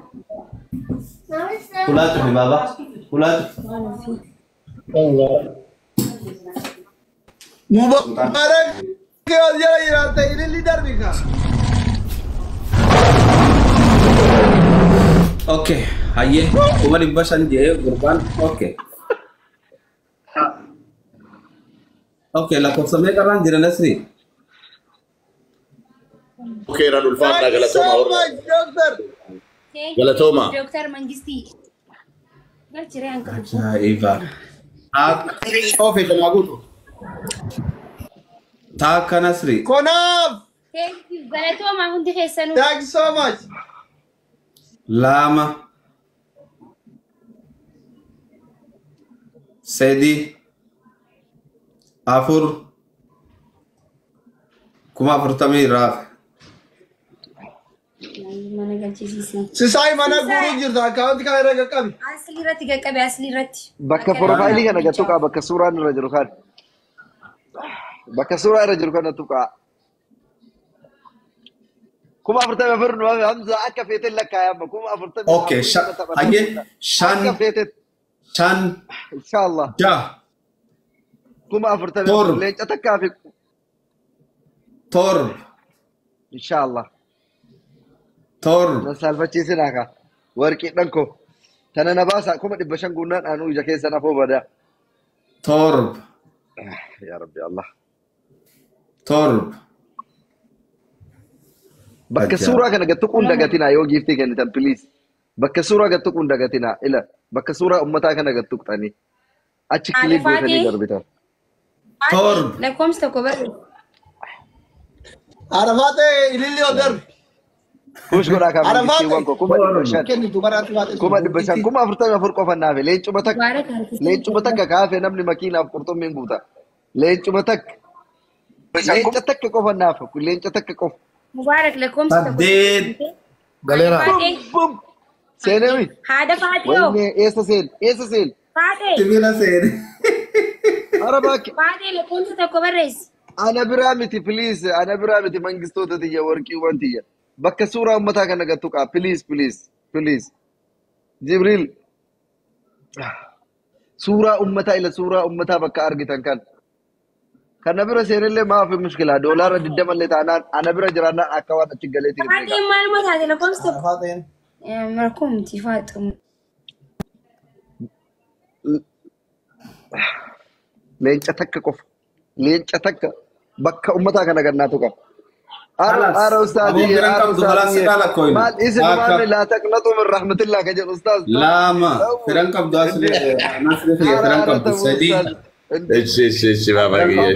kulatu ni baba kulatu Mubarak Kaya jala jirata ini leader bika. Okay, haye. Kuma dibbasan je gurban. Okay. Okay, lakkoofsa meeqarraan jira Nasri? Okay, Ranul Fanda galatoma warra. Doctor. Galatoma. Dr. Mangisti. Galchire anka. Ajaiba. Ofi tamagutu. Taaka Nasri. Konaf. Thank you. Galatoma hundi keessanu. Thank you so much. Lama. Sedi. Afur. Kuma afurtamii raaf. Mana galchisiisa. Sisai mana guru jirta account ka irra qabi. Asli irratti qaqqabe asli irratti. Bakka profailii kana gattuqa bakka suuraan irra jiru kan. Bakka suuraa irra jiru kana tuqa. Kuma afurtamii afur nu Hamza akka feeteen lakkaa'ama kuma afurtamii. Okay, haye shan. Akka feeteen. Shan. Inshallah. Ja. Kuma afurtamii afur leenca takkaa fi. Torb. Inshallah. Torb. Salfachiisin haka. Warqii dhanko. Tana na baasa kuma 500 gunnaan aanu ija keessa nafoo bada. Torb. Ya Rabbi Allah. Torb. Bakka suuraa kana gattu qunda gatina yoo giiftii kennitan please. Bakka suuraa gattu qunda gatina ila bakka suuraa ummataa kana gattu qxani. Achi kilip gootanii darbitan. Torb. Lakkoomsa tokko barre. Arafate ililli odar. Kush godhaa kan giiftiiwwan koo kuma 500. Kennitu barate baate. Kuma 500 kuma 44 qofa naafe leencuma takka kaafe namni makiinaaf qurxummiin guuta. Leencuma takka. Leenca takka qofa naafa leenca takka qofa. Mubarak lakkoomsa tokko. Saddeet. Galera. Seenemi. Haada Faatiyoo. Wayne eessa seen? Eessa seen? Faatee. Sibila seene. Arabaaki. Faatee lakkoomsa tokko barreessi. Ana biraa miti please. Ana biraa miti mangistoota tiyya warqiiwwan tiyya. Bakka suuraa ummataa kana gattu qaa please please please. Jibril. Suuraa ummataa ila suuraa ummataa bakka argitan kan. Kana bira seenillee maafi mushkilaa doolaara 20 illee taanaan ana bira jiraannaan akka waan achi galeetti Faatee maal mataate lakkoomsa tokko. Arafate. Markumti Faaxum. leenca takka qofa. Leenca takka bakka ummataa kana gannaatu qaba. Ara ustaadii maal isin maal laa taqnatu min rahmatillah ka jedhu ustaaz. Lama. Firan qabdu asli Nasri firan qabdu sadii. Eshi baba giyya.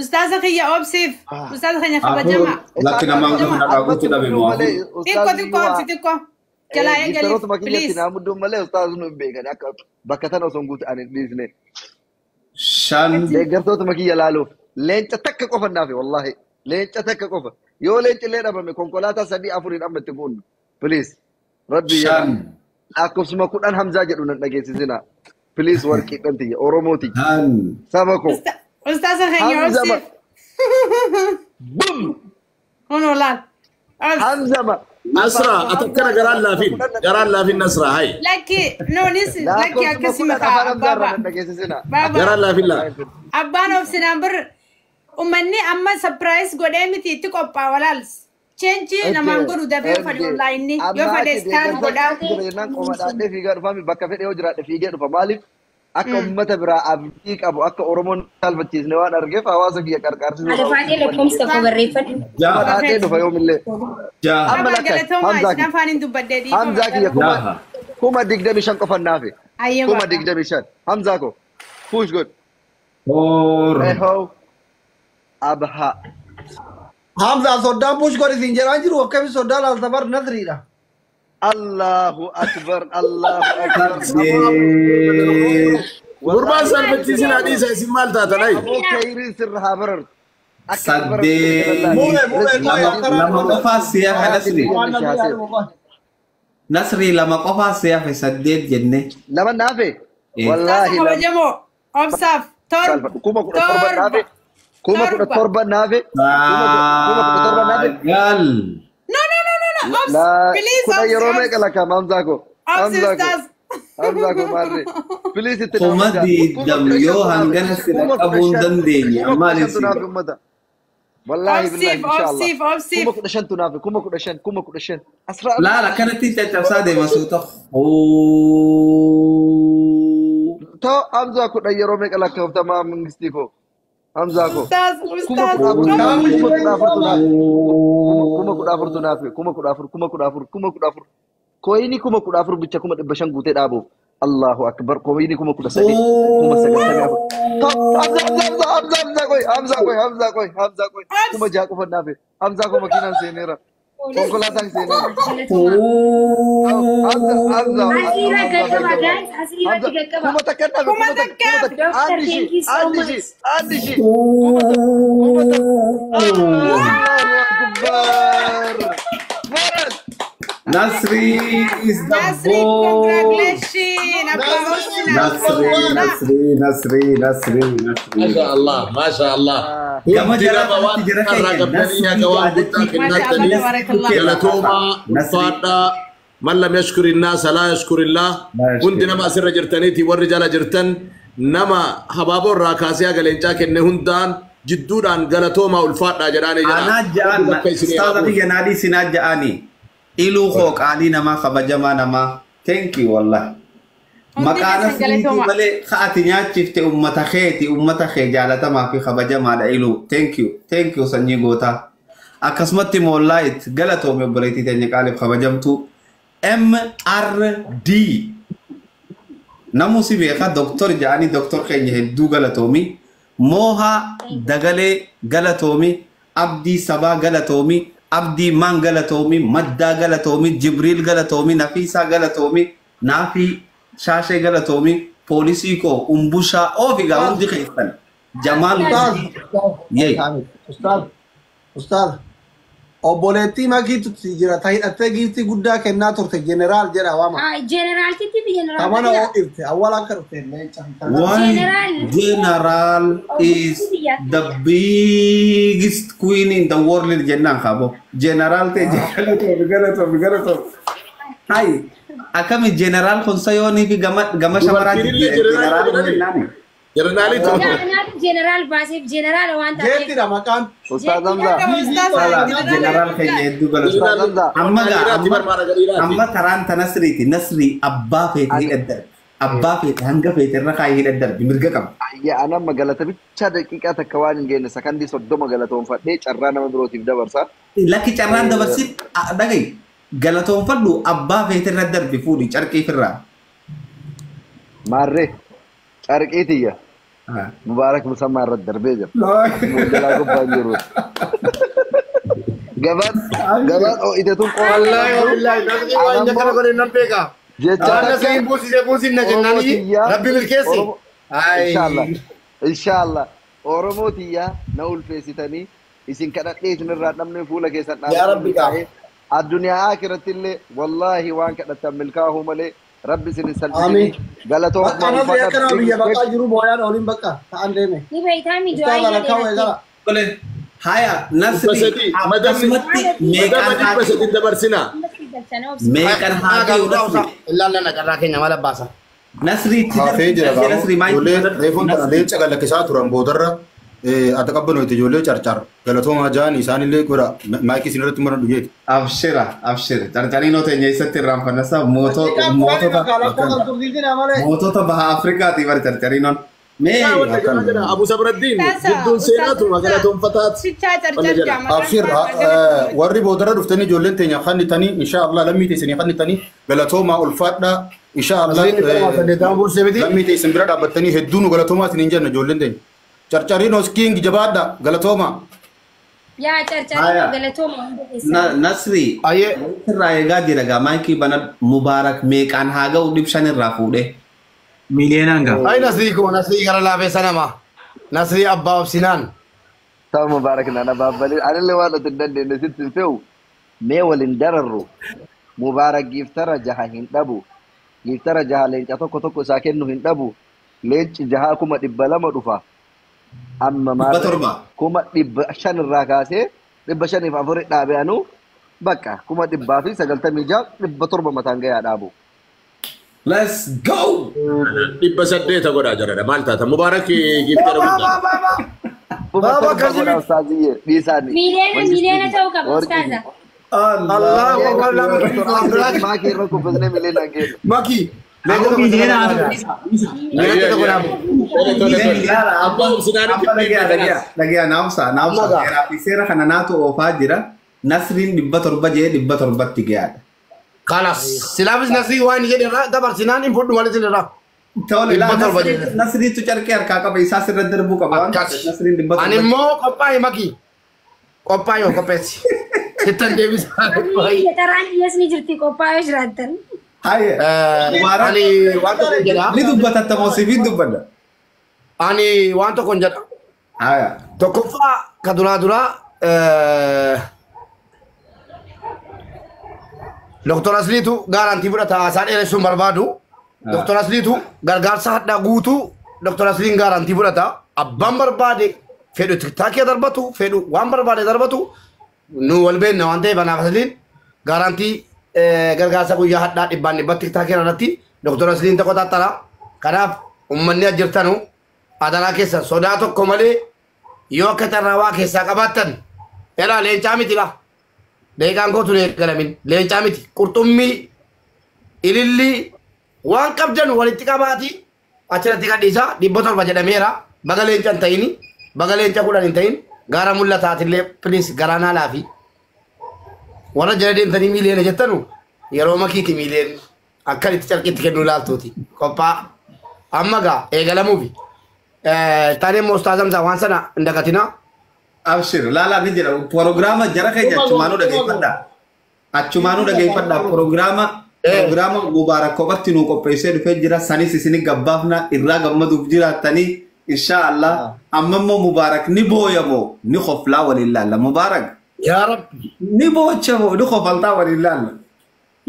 Ustaz Khiyya obsif. Ustaz Khiyya kabajama. Lakkin ammaan kun dhaqaquutu dhabe moo. Tikko. Jalaa eegali. Giftoroota makiinatti naa mudduun malee ustaaz nu hin beekan akka bakka tana osoo hin guutu ani dhiisne. Shan. Deeggartoota makiyya laaluuf leenca takka qofa naafe wallahi leenca takka qofa yoo leenci illee dhabame konkolaataa 3-4 amma itti fuunnu please rabbi Shan. akkasuma 10 Hamzaa jedhu nan dhageessisina please warqii dhantiyya oromooti Han. saba ko Ustaz Khiyya obsif. bum Kuno laal. Hamzama Nasra atakkana garaan laafin Nasra hay. Lakki noonis lakki akkasuma kaa Hamzaa dhageessisina Garaan laafin laa. Abbaan obsinaan bir ummanni amma surprise godhee miti itti qophaa'a walaals. Cheenji namaan godhu dafee fadhi onlaayinni yoo fedhe istaan godhaa. Jennaan qoma dhaadhee fiigaa dhufaami bakka fedhe yoo jiraadhe fiigee dhufa maaliif akka ummata biraa abdii qabu akka Oromoon salphachiisne waan argeef hawaasa kiyya qarqaarsisuu. Haada Faatee lakkoomsa tokko barreeffadhu. Qoma dhaadhee dhufa yoomillee. Amma lakka Hamzaa afaaniin dubbadhee dhiifama. Hamzaa kiyya kuma 25 qofa naafe. Kuma 25 Hamzaa ko push god. Eho abha. Hamza soddaan push godhi siin jedhaan jiru akkami soddaan altabar Nasriidha. Allahu akbar Allahu akbar. Gurbaan salphachiisin hadiisa isin maal taatan ay. Khayriin sirra haa barar. Saddeet. Lama qofaa siyaa Nasri. Nasri lama qofaa siyaa fi saddeet jenne. Lama naafe. Wallahi lama. Kabajamoo obsaaf kuma 17 naafe. Kuma 17 naafe. Gal. No. Obs, please. Kuna yeroo meeqa lakka Hamzaa ko. Hamzaa ko maarre. Please itti Kuma diidam yoo hangana sira qabuun dandeenye. Maaliif والله بالله ان شاء الله أوبسيف كم كنا شن تنافي كم كنا شن اسرع لا لا كانت انت تفسادي مسوطة تو امزا كنا يرومك الله كيف تمام من استيكو امزا كو أستاذ كم كنا كويني كم كنا بيتشكم بشان قوتي دابو الله اكبر كويني كم كنا سعيد كم سعيد Hamza koi kuma jago fannafe Hamza ko makinan senera konkola tang senera Hamza Asira gaggaba guys asira gaggaba kuma takkanna kuma takka Doctor thank you so much andishi kuma akbar Farad Nasri is the Nasri, boss. congratulations. Nasri. ما شاء الله ما شاء الله كما انت جرى لما وانت تجرى كرر قبلني يا جواب قلت ما شاء الله تبارك الله. جلتوما فادا من لم يشكر الناس لا يشكر الله كنت نما سر جرتنيتي والرجال جرتن نما حبابو راكاسيا قالنجا كن هندان جدودان جلتوما والفادا جراني أنا جان استاذ ينادي سنا جاني إلو خوك علي نما خبجما نما thank you والله مكان سيدي بلي خاتنيا شفت أمتا خي جالتا ما في خبجما دا إلو thank you سنجي غوتا أكسمتي مولايت غلطو مبريتي تنجي قالب خبجمتو MRD نمو سيبيخا دكتور جاني دكتور خيني هدو غلطومي موها دغلي غلطومي عبدي سبا غلطومي عبدي مان غلطومي مدى غلطومي جبريل غلطومي نفيسا غلطومي نافي شاشة غلطومي بوليسيكو أمبوشا أوفيغا أمدي خيستان جمال أستاذ obboleettii makiitu jira tahi dhattee giiftii guddaa kennaa turte jeneraal jedha waama. Jeneraal kitti jeneraal. Tamana oo irte awwal akka dhufte leenca. Why general is the biggest queen in the world jennaan qabo. General te galato. Hai akami general kun sayoni fi gama shamarati general jennaan. General Basif general wanta. Jetti da makan. Ustaz Hamza. General kayaknya itu kalau Ustaz Hamza. amma taranta nasri abba feti hidadar abba feti hanga feti rakai hidadar bimirga kam Ya ana magalata bicha daqiiqa takka waan hin geenne sakandii 30 galatoon fadhee carraa nama birootiif dabarsa. Lakki carraan dabarsif dhagay galatoon fadhu abba feti hidadar bifuudi carqii firraa. Maarree carqiitiyya. مبارك مسمى الرد دربيجة مودلا قبان جرو قبان او إذا تنقل والله والله نبي وين ذكر قولي نبيكا جانا سين بوسي نجناني ربي بالكيسي إن شاء الله أورموتيا نقول فيسيتني إذن كانت ليش نرى نمني فولا كيساتنا يا ربي الدنيا آخرة اللي والله وان كانت تملكاه ملي ربي سنسلمني قالتو أنا في أكرا بيا بقى جروب ويان أولين بقى تعلمي نبي تامي دعاء هيا نسري أبسمتي ميكان هاجي لا كراكينيا ولا باسا نسري نسري ما ريفون ليش قال لك ساعة ترام بودرة أتقبله تجولي چرچر قالتهم أجان إنسان اللي كورا ما كيسين رت مرة دوجيت أبشرة چرچري نو تنجي ستي رام فنسا موتو تا بها أفريقيا تيوار چرچري نون أبو صبر الدين جدون سيناتو قالتهم فتات أبشر وري بودرة رفتني جولين تاني خاني تاني إن شاء الله لم يتسني خاني تاني قالتهم الفاتنا إن شاء الله لم يتسن براد أبتني هدونو قالتهم سنينجان جولين تاني Carcari nos king jabada galatoma. Ya carcari galatoma. Nasri. Aye. Raya di raga maiki banat Mubarak mekan haga udip shanir rafude. Milienanga. Ay Nasri ko Nasri kara labe sanama. Nasri abba sinan. Taw Mubarak nana babbali alille wala tadande nasit few. Me walin dararru. Mubarak giftara jaha hindabu. Giftara jaha len tokko sakennu hindabu. Len jaha kuma dibbalama dufa. Amma ma kuma dibba shan rakase dibba shan favori dabe anu bakka kuma dibba fi sagaltamii dibba torba matanga ya dabu. Let's go. Dibba saddeeta goda jarada malta ta Mubarak giftara Baba kasi Ustaziyye dhiisaani. Miliyoona ta'uu qaba ustaaza. Allah Akbar lama Maakii irra kubbisnee miliyoona geessu. Maki. Seera kana naatu oofaa jira. Nasriin 700 gahaadha. Kalas silabis nasrii waan jedhe dabarsinaan hin fudhu malee sinirraa. Nasriitu carqee harkaa qaba isaa sirra darbuu qaba. Nasriin 700. Ani immoo qophaa'e Maki. Qophaa'e qopheessi. Sittan deebisaa. Taraan dhiyeessni jirti qophaa'ee jiraattan. Ani waan tokko jedha. Ni dubbatatta moo siif dubbadda? Ani waan tokko jedha. Tokkoffaa ka duraa Dr. Asliitu gaarantii fudhata haasaa dheeressuun barbaadu. Dr. Asliitu gargaarsa hadhaa guutuu Dr. Asliin gaarantii fudhata. Abbaan barbaade fedhu tiktaakii darbatu fedhu waan barbaade darbatu nu wal beekna waan ta'eef anaaf Asliin gaarantii gargaarsa guyyaa hadhaa dhibbaan tiktaakii irratti Dr. Asliin tokko tattara. Kanaaf uummanni ajjirtanu adaraa keessa sodaa tokko malee yoo akka tarraawaa keessaa qabaattan eraa leencaa miti laa. Deegaan gootu galamin leencaa miti qurxummii ilillii waan qabdan walitti qabaati achirratti gadhiisaa 700 jedhameera baga leenca hin ta'ini baga leenca 10 hin ta'in gaara mul'ataatillee piliis garaanaa laafi warra jala deemtanii miiliyoona jettanu yeroo makiiti miiliyoon akka itti carqitti kennuu laaltuuti qophaa amma gaa eegalamuufi taanee immoo ustaazamsaa waan sana hin dagatinaa. Abshir lala ni jira programa jara keenya achumaanu dhageeffadha programa Mubarak kophaatti nu qopheessee dhufee jira sanis isin gabbaafna irraa gammaduuf jiraatanii insha Allah amma immoo Mubarak ni booyamoo ni khoflaa walillahi Mubarak yaa rabbi ni boochamoo ni khofaltaa walillahi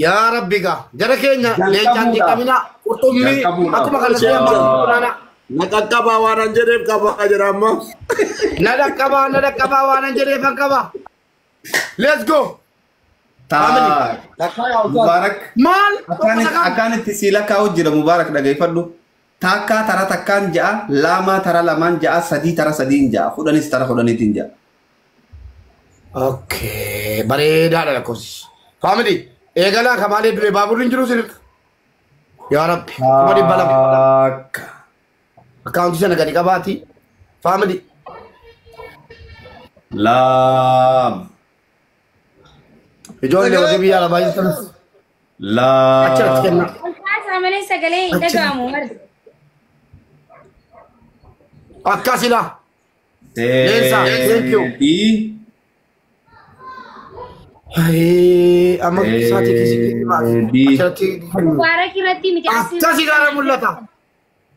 yaa rabbi gaa jara keenya leencaan diqamina qurxummii akkuma kana seemaa Nakakaba waanan jedheef qaba jedhama. Nadakaba waanan jedheef qaba. Let's go. Mubarak. Maal? Akan itti siila kaa'u jira Mubarak dhageeffadhu. Takka tara takkaan ja'a, lama tara lamaan ja'a, sadii tara sadiin ja'a, kudhanis tara kudhaniitiin ja'a. Okay, bareedaadha lakkoofsi. Family, eegalaa kamaalee dure baaburri hin jiru sirriitti. Yaa Rabbi, kuma dhibba lama. Akaunti sana gadi qabaati. Family. Laam. Ijoollee warri biyya alaa baay'ee sanas. Laam. Achirratti kenna. Olkaasaa malee sagalee hin dhaga'amu marti. Akkasila. Leensa, thank you. Amma sa'aatii keessatti Mubarak irratti miti akkasi gaara mul'ata.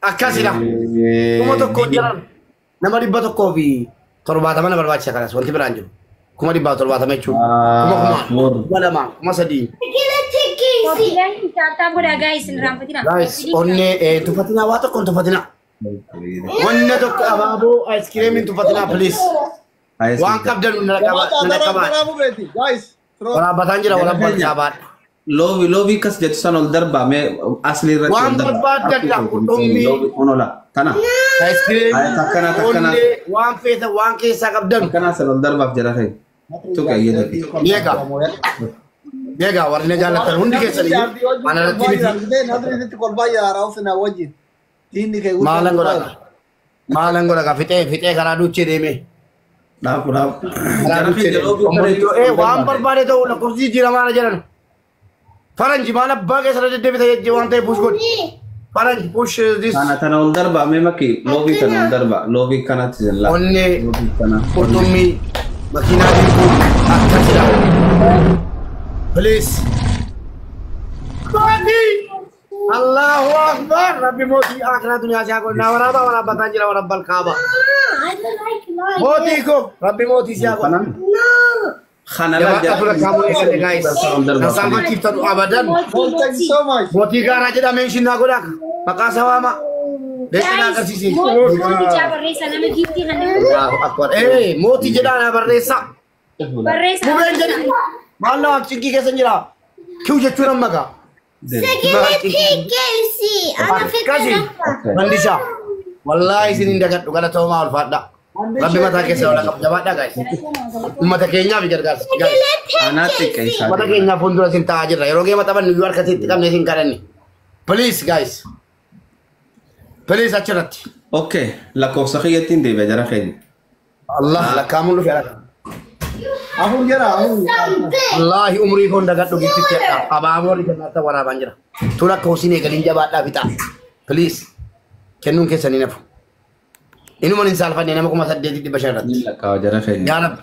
Akkasila. Kuma tokko jiran nama 170 na barbaachisa kanas wanti biraan jiru. Kuma 170 jechuudha. Kuma lama kuma sadii. Guys, onne tufatina waa tokko tufatina. Onne tokko abaaboo ice cream tufatina please. Waan qabdan na qaba. Guys, waraabbataan jira waraabbataan jaabaadha. Loobii kas jettu san ol darbaa mee asli irratti waan barbaadadha qurxummii onola kana ice cream takkana waan feeta waan keessaa qabdan kana san ol darbaaf jira ta'e tuqa yeda Yega warri na jaallatan hundi keessanii ana irratti miti nadriitti kolbaa yaaraa ofina wajjin diinni kee maalan godha fixee karaa duuchee deemee waan barbaade ta'uu lakkoofsi jijjiiramaa jedhan Faranji mana bagai sana dia bisa jawan teh push good. Faranji push this. Tanah ol darba memang ki lobby tanah ol darba lobby kana tizela. Onne kurtumi makina itu akan tidak. Please. Bagi. Allahu Akbar. Rabbi moti akhirat dunia siapa nawara nawara batanjira wara bal Kaaba. Moti ko Rabbi moti siapa? Khanalah jatuh kamu ini guys. Sama kita tuh abadan. Thank you so much. Moti gara aja dah mention aku dah. Makasih sama. Desana kasih sih. Moti jadi na berresa. Bukan jadi. Mana cingki kesenjira. Kau jadi curang maga. Kasih. Mandisa. Wallahi sini dekat. Bukan ada tahu mal fada. ربي ما تاكي ولا قبل جواد guys ما تاكينيا بيجرغاس أنا تكيسا ما تاكينيا فندورا سنتا أجر يروجي ما تبان نيويورك سنتا كم نسين كارني please guys please أشرت أوكي لكو سخيتين دي بجرا خير الله لا كامل في هذا أهون جرا أهون الله عمري كون دعات لو بيجي تيا أبا أموري كنا تورا بانجرا تورا كوسيني كلين جواد لا بيتا please كنون كسني نفو إنه من إنسان فني أنا مكمل سديت دي بشرات لا كاو جرا خير يا رب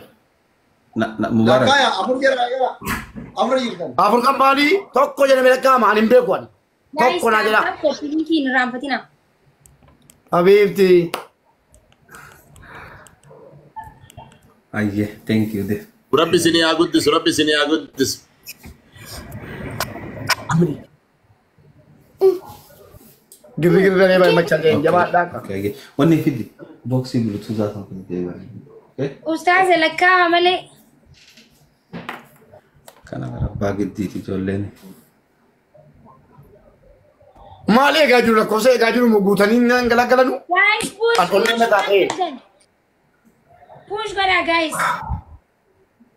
لا مبارك كايا أهون جرا أهون يجرا أفرق كمالي توكو جنا ملك كام عن إمبيكوان توكو ناجلا Kopilinki nirampatina. حبيبتي أيه thank you ده ربي سني أقدس ربي سني أقدس गिर गिर रहे भाई मच्छर के जवाब डाक okay one नहीं फिर बॉक्सिंग ब्लूटूथ जाता हूँ दे okay Ustaz lakka amale. kana baagi diiti ijoolleen maali gaajuru lakkoofsa gaajuru muguutanii naan galagalanuu Guys, push. Atolleen na taatee. Push godha guys.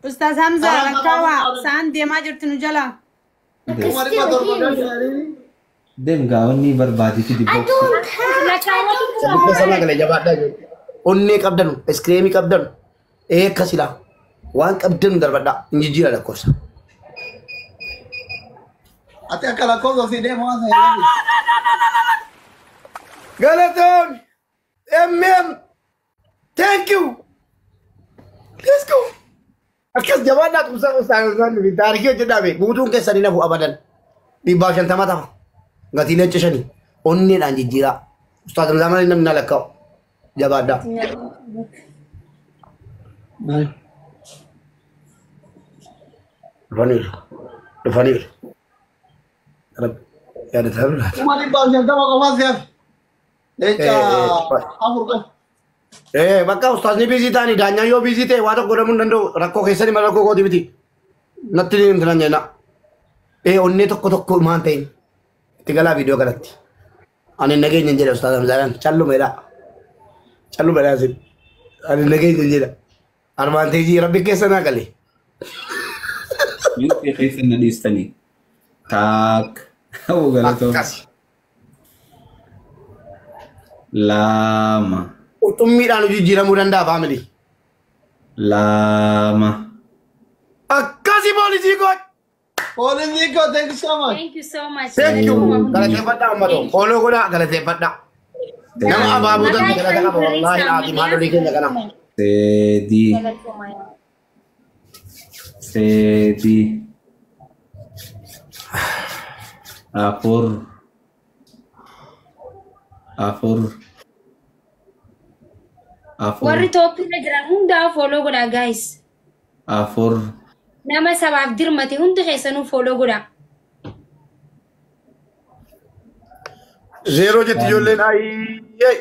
Ustaz Hamza lakkaawaa saan deemaa jirtu nu jala. deem gaawonni barbaaditi di Sabukka sana galee jabaadhaa jiru. Onnee qabdanu, iskreemii qabdanu, akkasila waan qabdanu darbadhaa hin jijjiira lakkoofsa. Ati akka lakkoofsa ofii deemu waan ta'eef. Galatoon! Thank you! Let's go! Akkas jabaadhaa tumsaa usaan nuti taarikii hojjedhaa beeku. Guutuun keessanii nafu abadan. 150 ta'a. Gatiilee cishanii. Onneedhaan jijjiiraa. Ustaaz Zamzaan namni na lakkaa'u. Jabaadhaa. Dhufaniiru. Yaadataa biraati. Kuma 150 qofaa si'aaf. Jecha afur qofa. Bakka ustaazni biizii ta'anii daanyaan yoo biizii ta'e waa tokko godhamuu hin danda'u rakkoo keessanii mala rakkoo kooti miti. Natti ni himtu nan jenna. Onnee tokko maan ta'in itti galaa viidiyoo kanatti. Ani nageenya hin jedha ustaaz Hamzaan callumeedha. Callumeedha asin. Ani nageenya hin jedha. Armaanteejii rabbi keessa naa galee. Yuutii keessa na dhiistanii. Taak. Hawwa galatoo. Akkas. Lama. Qurxummiidhaan jijjiiramuu danda'a faamilii. Lama. Akkasi poolisii godh. Poolisii koo thank you so much. Thank you so much. Thank you. Galateeffadhaa ummatoo. Ooloo godhaa galateeffadhaa. Nama abaaboo danti galata qaba wallaahi haati maadolii keenya kana. Sedih. Sedih. Afur. Warri toppirra jiran hundaa follow godha guys. Afur. Nama sabaaf dirmate hundi keessanuu follow godha. Zero jetti ijoolleen ayyee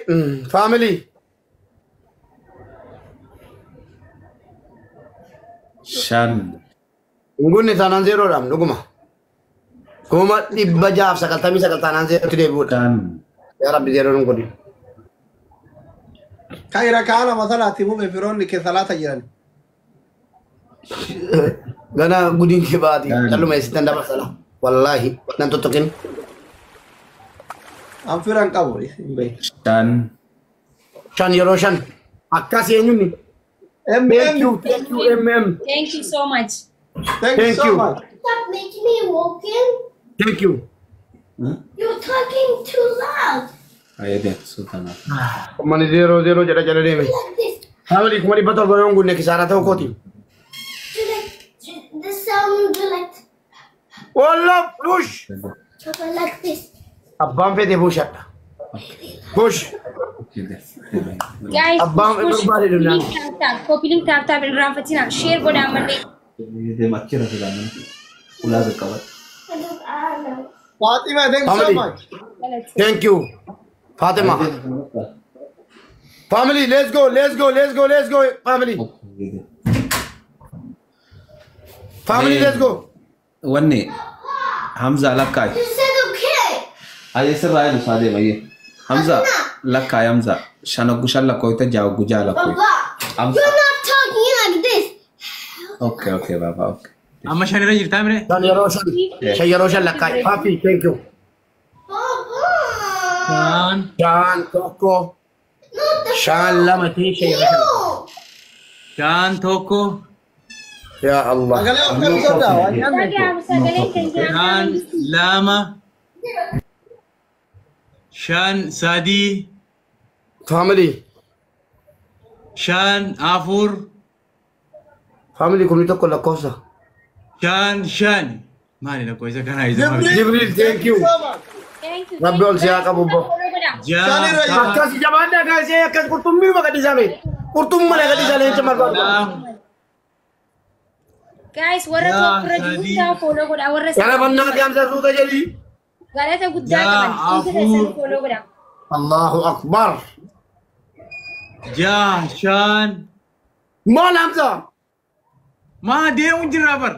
faamilii. Shan. Ngunni taanaan zeeroodhaan dhuguma. Kuma 699 taanaan zeerootti deebi'uudha. Shan. Yaa rabbi zeeroon hin godhin. Kaira kaala masalaati mume firoonni ke salata jiran. Gana gudin ke baati. Calluma isitan dabar sala. Wallahi nan totokin. An firan qabu. Shan. Shan yeroo shan. Akkas eenyuuni. Thank you MM. Thank you so much. Thank you so much. Stop making me walking. Thank you. You're talking too loud. Ayo deh, sultana. Mani zero jada jada deeme. Family kuma dhibba torba yoon gunne kisaara ta'u kooti. The sound do like Wallah push. like this. Abbaan fete pushadha. Push. Guys, Abbaan barbaade dunaan. copy link tap in rafatina. Share godha malee. Ini makira sudah nih. Ulah berkawan. Fatima thank you so Family. much. Thank you. Fatima. Family, let's go. Family. Family, let's go. Wanne. Hamza lakai. You said okay. Ayo serai lu sade mai. Hamza. Lakka yamza. Shana gushan lakoita jaw guja lakoita. Baba, you're not talking like this. Okay, okay, Baba, okay. Amma shanira jirta mire? Shayyaroshan lakkai. Papi, thank you. Shan tokko. Shan lamati shayyaroshan. Shan tokko. Ya Allah. Shan lama. Shan sadi. Family. Shan afur. Family kuni tokko lakkoofsa. Shan. Maali lakkoofsa kana isa. Jibril, thank you. Rabbi ol siyaa qabu bo. Akkas jabaadha kaasee akkas qurxummii maka dhiisame. Qurxummaa laga dhiisame jecha marbaadu. Guys, warra tokko guddaa follow godha. Warra Yara bannaa gaamsa suuta jedhi. galata guddaa qaban. Itti keessan follow godha. Allahu akbar. Shan. Maal hamza? Maa deemuun jirra bar.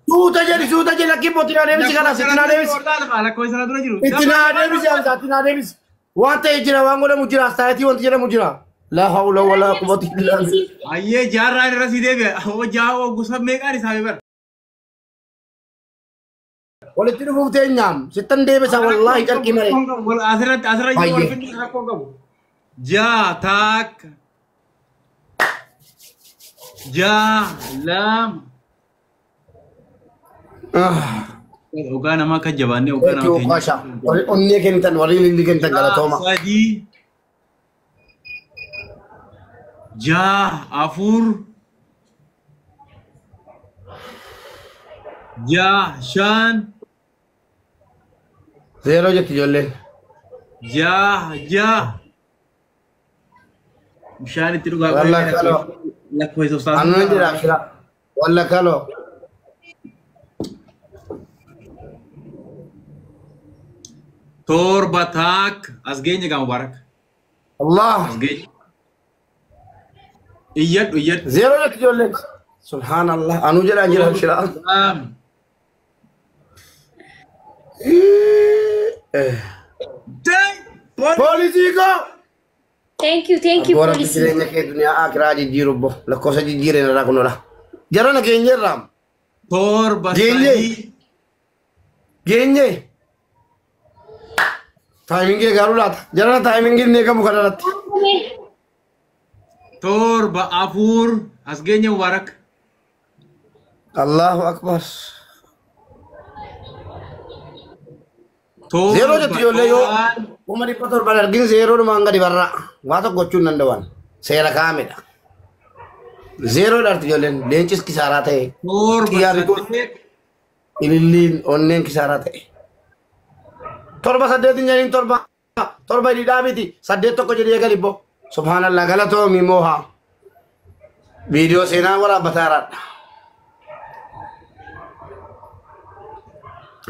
Suuta jedhi lakki mootinaa deebisi kanas ittinaa deebisi. Lakkoofsa dura jiru. Ittinaa deebisi hamza ittinaa deebisi. Waan ta'e jira waan godhamu jira astaayatii wanti jedhamu jira. La hawla wala quwwata illa billah. Ayyee jaarraan irra si deebi'a. Hoo gusa meeqaan isaa bar. Walitti dhufuuf teenyaam sittan deebisa wallahi qarqii maree. Asirratti jiru wal finni rakkoo qabu. Taak. Lam. Ogaa nama akka jabaannee ogaa nama keenya. Qasha. Onnee kennitan warri lilli kennitan galatooma. Sadi. Afur. Shan. Zero jetti ijoolleen. Bishaan itti dhugaa Walla kaloo. lakkoofsa uffata. Annu jira akira. Walla kaloo. Torba taak as geenye gaa Mubaarak. Allah. As geenye. Iyyadhu. Zero jetti ijoolleen. Subhanallah. Annu jira akira. Polisi ko. Thank you, Agora police. jirenya ke dunia akhiraa jijjiiru bo lakkoofsa jijjiireen irraa kunuudha. Jarana geenye irraa. Torba Geenye. Taayimingii gaaruu laata. Jarana taayimingii ni eegamu kanarratti. Torba afur as geenye Mubaarak. Allahu akbar. Zero jetti ijoollee yoo kuma dhibba torban argin zero dhumaan gadi barra waa tokko gochuun danda'an seera kaa'amedha. Zero dharti ijoolleen leencis kisaaraa ta'e xiyyaarri kun ililliin onneen kisaaraa ta'e. Torba saddeetin jedhin torba hidhaa miti saddeet tokko jedhee eegali bo subhaanallah galatoomi moohaa viidiyoo seenaa waraabbataa jiraadha.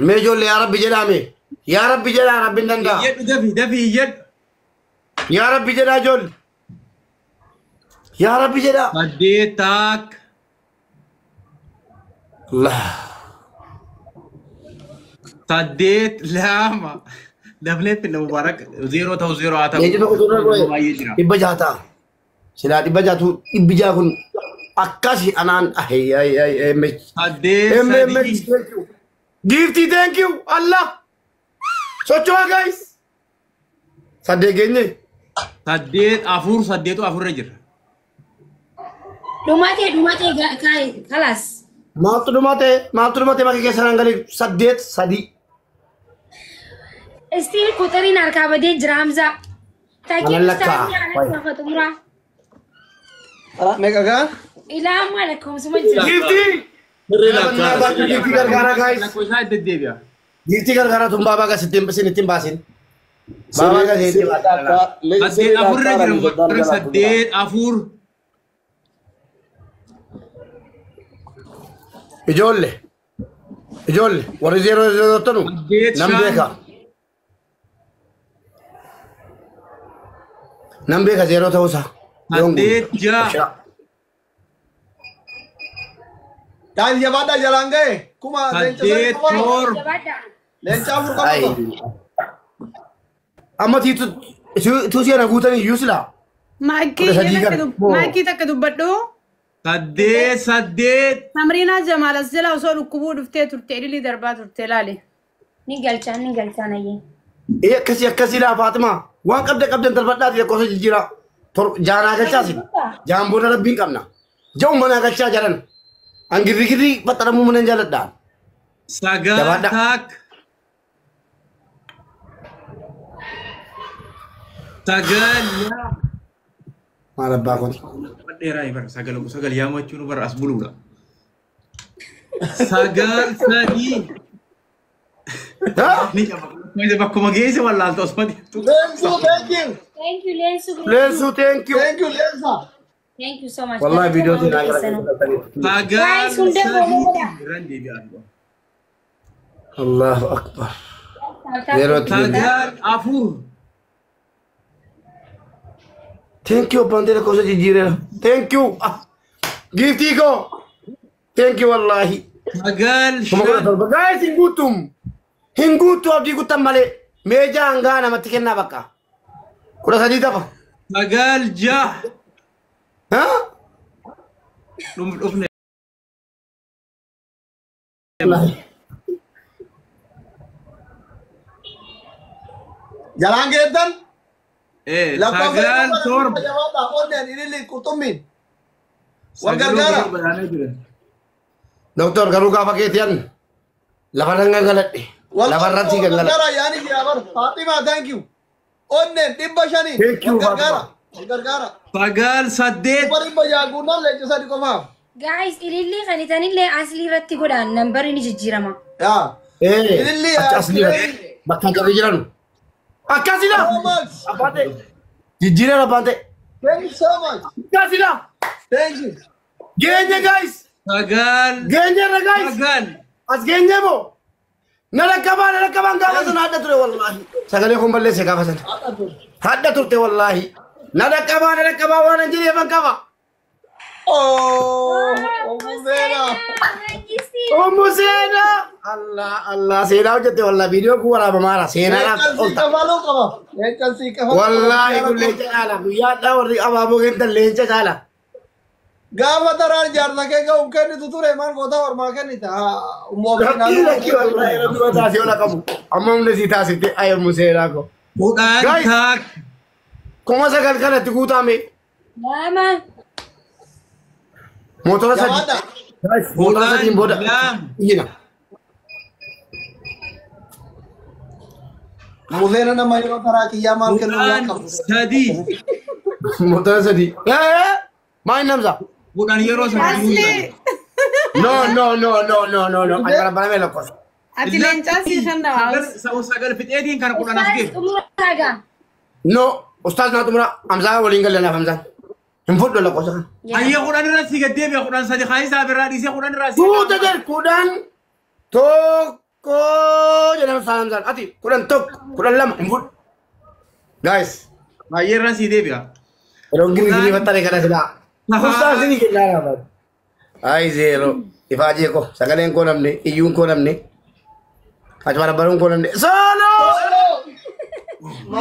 Mee ijoollee yaa rabbi jedhaame. Ya Rabbi jala Rabbi nanda. Dafi yed. Ya Rabbi jala jol. Ya Rabbi jala. Saddeetak. Allah. Saddeet lama. Dablee pinna Mubaarak zero ta'u zero haa ta'u. Ejjiba kuturaa goe. Dhibba jaata. Silaa dhibba jaatu dhibbi jaa kun akkasi anaan Saddeet sadii. Gifty thank you Allah. Sochoa guys. Saddeet geenye. Saddeet afur saddeetu afurra jira. Dhumatee kalas. Maaltu dhumatee bakka keessa rangalee saddeet sadii. Still kutariin harkaa badee jira Hamza. Meeqa gaa? Ilaa amma lakkoofsuma jira. Gifty. Gifty gargaara guys. Lakkoofsaa itti deebi'a. Gifty gargaara tun baabaa gas ittiin baasin. Baabaa gas ittiin baasin. Saddeet afurra jira Mubaarak saddeet afur. Ijoollee warri zeeroo tanu nam beeka. Nam beeka zeeroo ta'uusaa. Saddeet ja'a. Daan jabaadha jalaan ga'e. Kuma Saddeet tor. leenca afur qaba. Amma tiitu tuusi ana guutanii yuusla. Maakii takka dubbadhu. Saddeet. Tamriinaa Jamaal as jala osoo dhukkubuu dhuftee turte ililii darbaa turte laale. Ni galchaan ayyee. Akkasii laa Faatima waan qabdan darbadhaati lakkoofsa jijjiira. Jaanaa galchaasi. Jaan booda rabbiin qabna. Ja'u mana galchaa jalan. Angirri baxxaramuu mana jaaladhaan. Sagantaak. Sagal. Maal abbaa kun? Dheeraa ibar sagal yaamachuun bar as buluudha. Sagal sadii. Ni bakkuma geesse wallaalta osmati. Lensu, thank you. Thank you, Lensu. Lensu, thank you. Thank you, Lensa. Thank you so much. Wallahi video tu nak. Guys, sudah Allahu Akbar. Sagal afur. Thank you bandera kau sejira. Thank you. Gifti ko. Thank you wallahi. Sagal. Guys, Hingutu abdi kutam male. Meja angana mati kenna bakka. Kuda sadita apa? Sagal jah. Ha? Jalan gedan. Sagal torb. Onnen ini kutumin. Warga-warga. Doktor garu ka paketian. Lapan galat. Lapan rati galat. Warga yani jabar. Fatima, thank you. Onnen tibbashani. Thank you Fatima. Warga-warga. Sagal saddeet. Bari bayagunan lejo sadi ko ma. Guys, ililli qanitanillee asli irratti godhan nambar ini jijjiirama. Ya. Ililli asli bakka jarri jiran. Akkasila. Abate. Jijjiirama abate. Thank you so much. Akkasila. Thank you. Geenye guys. Sagal. Geenye na guys. Sagal. As geenye mo. Nalakaban gaafa sun hadda ture wallahi. Sagalee kun balleesse gaafa sun. Hadda turte wallahi. Nalakaban waan hin jireefan qaba. Oh, Musena. Musena. Allah seenaa hojjette wallahi viidiyoo kun waraaba maara seenaadhaaf olta. Wallahi kun leenca caala guyyaadhaa warri abaaboo kennan leenca caala. Gaafa daraan jaarsa kee ga'uun kennitu ture maal goota hormaa kennita. Lakki wallahi rabbi wataasii ola qabu. Amma humna sii taasifte ayya Museenaa ko. Kudhaan taak. Kuma sagal kanatti guutame. Lama. Motora sadi. Motora sadiin booda. Iyina. Musena nama yeroo taraa kiyyaa maal kennuu yaa qabu. Sadii. Motora sadi. Maal namsa? Kudhaan yeroo sadii. No. Ani barbaadame lakkoofsa. Ati leencaa sii kan dhawaas. Sagal fixeetiin kana kudhaan as geessu. No, ustaz na tumura amsa waliin galana hamzaan. Hin fudhu lakkoofsa kan. Ayya kudhaan irraa si gaddeebi'a kudhaan sadi haayisaa birraa dhiisee kudhaan irraa si. Tuuta jar kudhaan tokko jedhama hamzaan. Ati kudhaan tokko kudhaan lama hin fudhu. Guys. Ayya irraa si deebi'a. Yeroo giri fattare kana sila. Ustaz ni kennaara baat. Ay zero. Ifaajee ko sagaleen koo namne iyyuun koo namne. Ati barbaruun koo namne. Solo.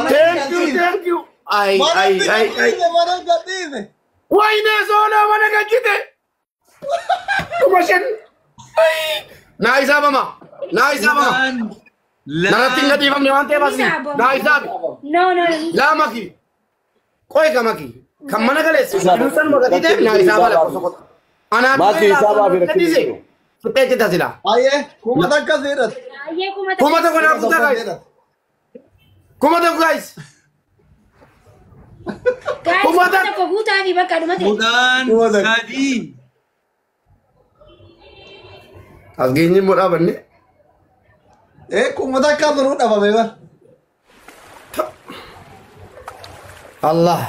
Thank you. Ay. Wayne solo mana gajite. Kumashin. Nice mama. Nanti ngati famne wante basni. Nice. No. La maki. Koi kamaki. Kamana gales. Inusan magati nice bala kosokot. Ana maki saba birakisi. Kutte kita sila. Aye, kumata kasirat. Kumata kona kuta guys. Kumata guys. Guys, kumata ko buta fi baka dumate. Kudhaan sadii. Asgeenyi mo dhabanne. Kumata kaburu dhabame ba. Allah.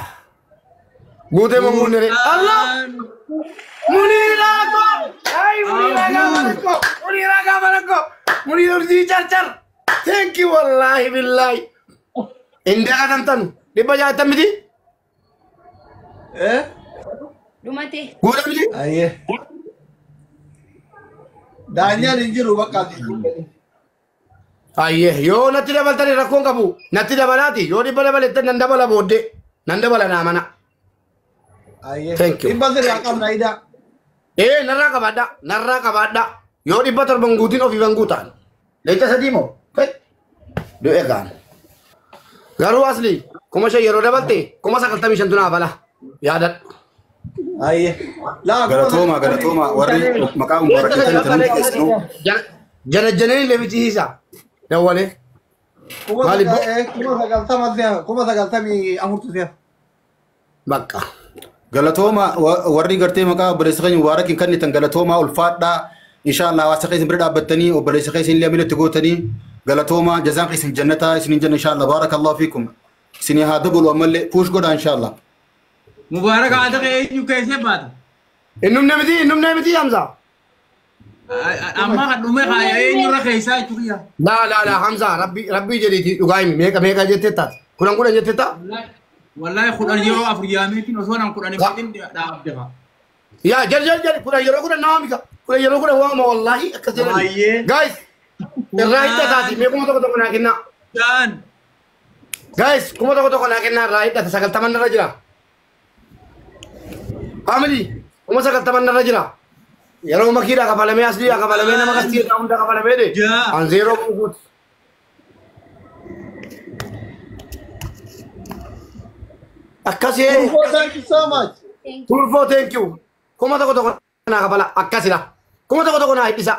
Guute mo munire. Allah. Munira ko. Ay munira ka manako. Munir di char. Thank you wallahi billahi. India ka tantan. Di ba jata midi? Dumate. Guute midi? Aye. Danya ninjiru bakka. Ayyee yoo natti dabaltanii rakkoon qabu natti dabalaati yoo dhibba dabaletti nan dabala booddee nan dabala naa mana. Thank you. Dhibba sirraa qabna ida. Narraa qabaadha yoo dhibba torban guutiin ofii ban guutaan. Leenca sadii moo? Du'e kaan. Garuu asli kuma shan yeroo dabalte kuma 95 tunaa bala yaadadhu. Galatooma warri maqaa mubarakatanii tanuu keessanuu. Janajjananii lebichiisa. Dawwalee. Kuma 94 Bakka. Galatooma warri gartee maqaa obboleessa keenya waarakin kennitan galatooma ulfaadhaa. Inshallah hawaasa keessan bira dhaabbattanii obboleessa keessan illee amina itti gootanii galatooma jazaan keessan jannataa isiniin jenna inshallah baarakallahu fiikum. Isinii haa dabalu ammallee puush godhaa inshallah. Mubarak haadha eenyu keessee baata? Innumne miti Hamza. Amma kan dhume haa eenyurra keessaa jechuudha. La Hamza rabbii jedhiiti dhugaa himi meeqa jettee taate kudhan jettee taa. Wallahi kudhan yeroo afur yaameetiin osoo nan kudhan hin dhaabde haa. Yaa jal kudhan yeroo kudhan nama mika kudhan yeroo kudhan waama wallahi akkas jedhani. Guys irraa hidha taati mee kuma tokko naa kennaa. Guys kuma tokko naa kennaa irraa hidha 90 irra jira. Family kuma 90 irra jira. Yeroo makiidha kafalamee asli kafalamee nama kastii irraa hunda kafalamee de. An zero guut. Akkasii. Thank you so much. Tulfoo thank you. Kuma tokko naa kafala akkasila. Kuma tokko naa hidhisa.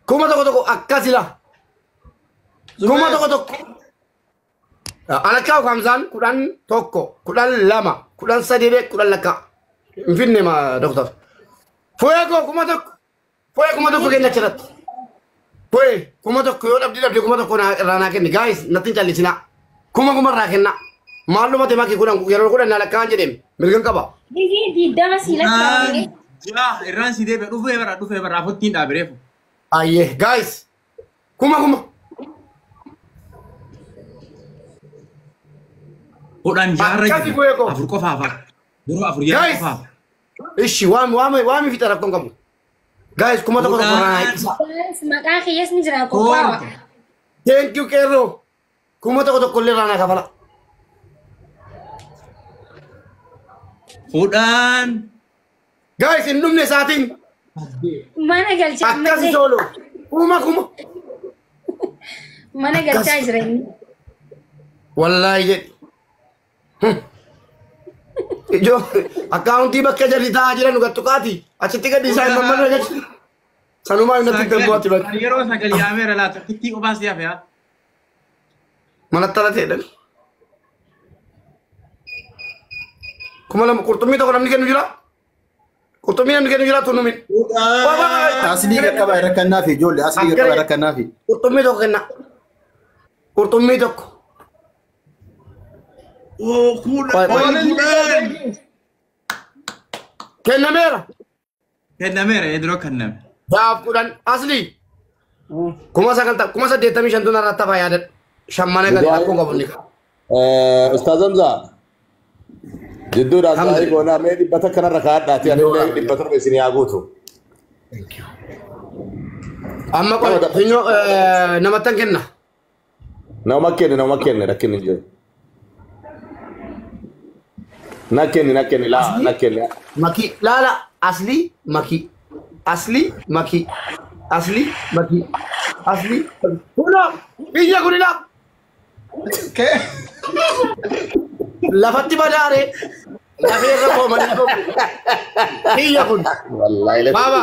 Kuma tokko akkasila. Kuma tokko. Alakkaa Hamzaan kudhan tokko kudhan lama kudhan sadii kudhan lakka. Infinne ma doktor. Fuego kuma tokko kenna chiratti. Kuma tokko yoo dhabdi kuma tokko irraa naa kenni guys nattiin callisina. Kuma irraa kenna. Maaluma te maki kudhan yeroo kudhan naa lakkaan jedhame mirgan qaba. Diddama siilatti. Jaa irraan si deebi'e dhufee bara afuttiin dhaabireefu. Ayyee guys kuma. Kudhan jaarra jiru afur qofaaf yeroo afur yeroo qofaaf. Ishi waami fita rakkoon qabu. Guys kuma tokko naa hidhisa. Maqaa kiyyaas ni jira qofaaf. Thank you Kerro. Kuma tokko illee irraa naa kafala. Kudhan. Guys hin dhumne isaatiin. Mana galchaa akkasi solo. Kuma. Mana galchaa jirani. Wallahi jedhi. Ijo akkauntii bakka jarri taa'aa jiran gattuqaati achitti gadi isaa hin mammanne jechuudha. Sanumaa hin natti dambu'aatti bakka. Yeroo sagal yaameera laata kittii qofaas yaafe haa. Manattara ta'edhan. Kuma lama qurxummii tokko namni kennu jira. Qurxummii namni kennu jira tunnumin. Asli qaqqaba irra kannaa fi ijoollee asli qaqqaba irra kannaa fi. Qurxummii tokko kenna. Qurxummii tokko. Kennameera. Edroo kenname. Jaaf kudhan asli. Kuma 85 tun irratti hafaa yaadadhu. Shammana gadi akkuma qabu ni qaba. Ustaz Hamza. Jidduudhaan taa'ee goonaa mee dhibbata kanarra kaa'adhaati anillee dhibbata torba isin yaa guutu. Amma finyoo namattan kenna. Nama kenne rakkinni hin jiru. Nakkenni Maki lala asli maki. Kuna biyya kunila. Lafatti badaare. Lafee irra koomanii tokko. Biyya kun. Wallahi Baba.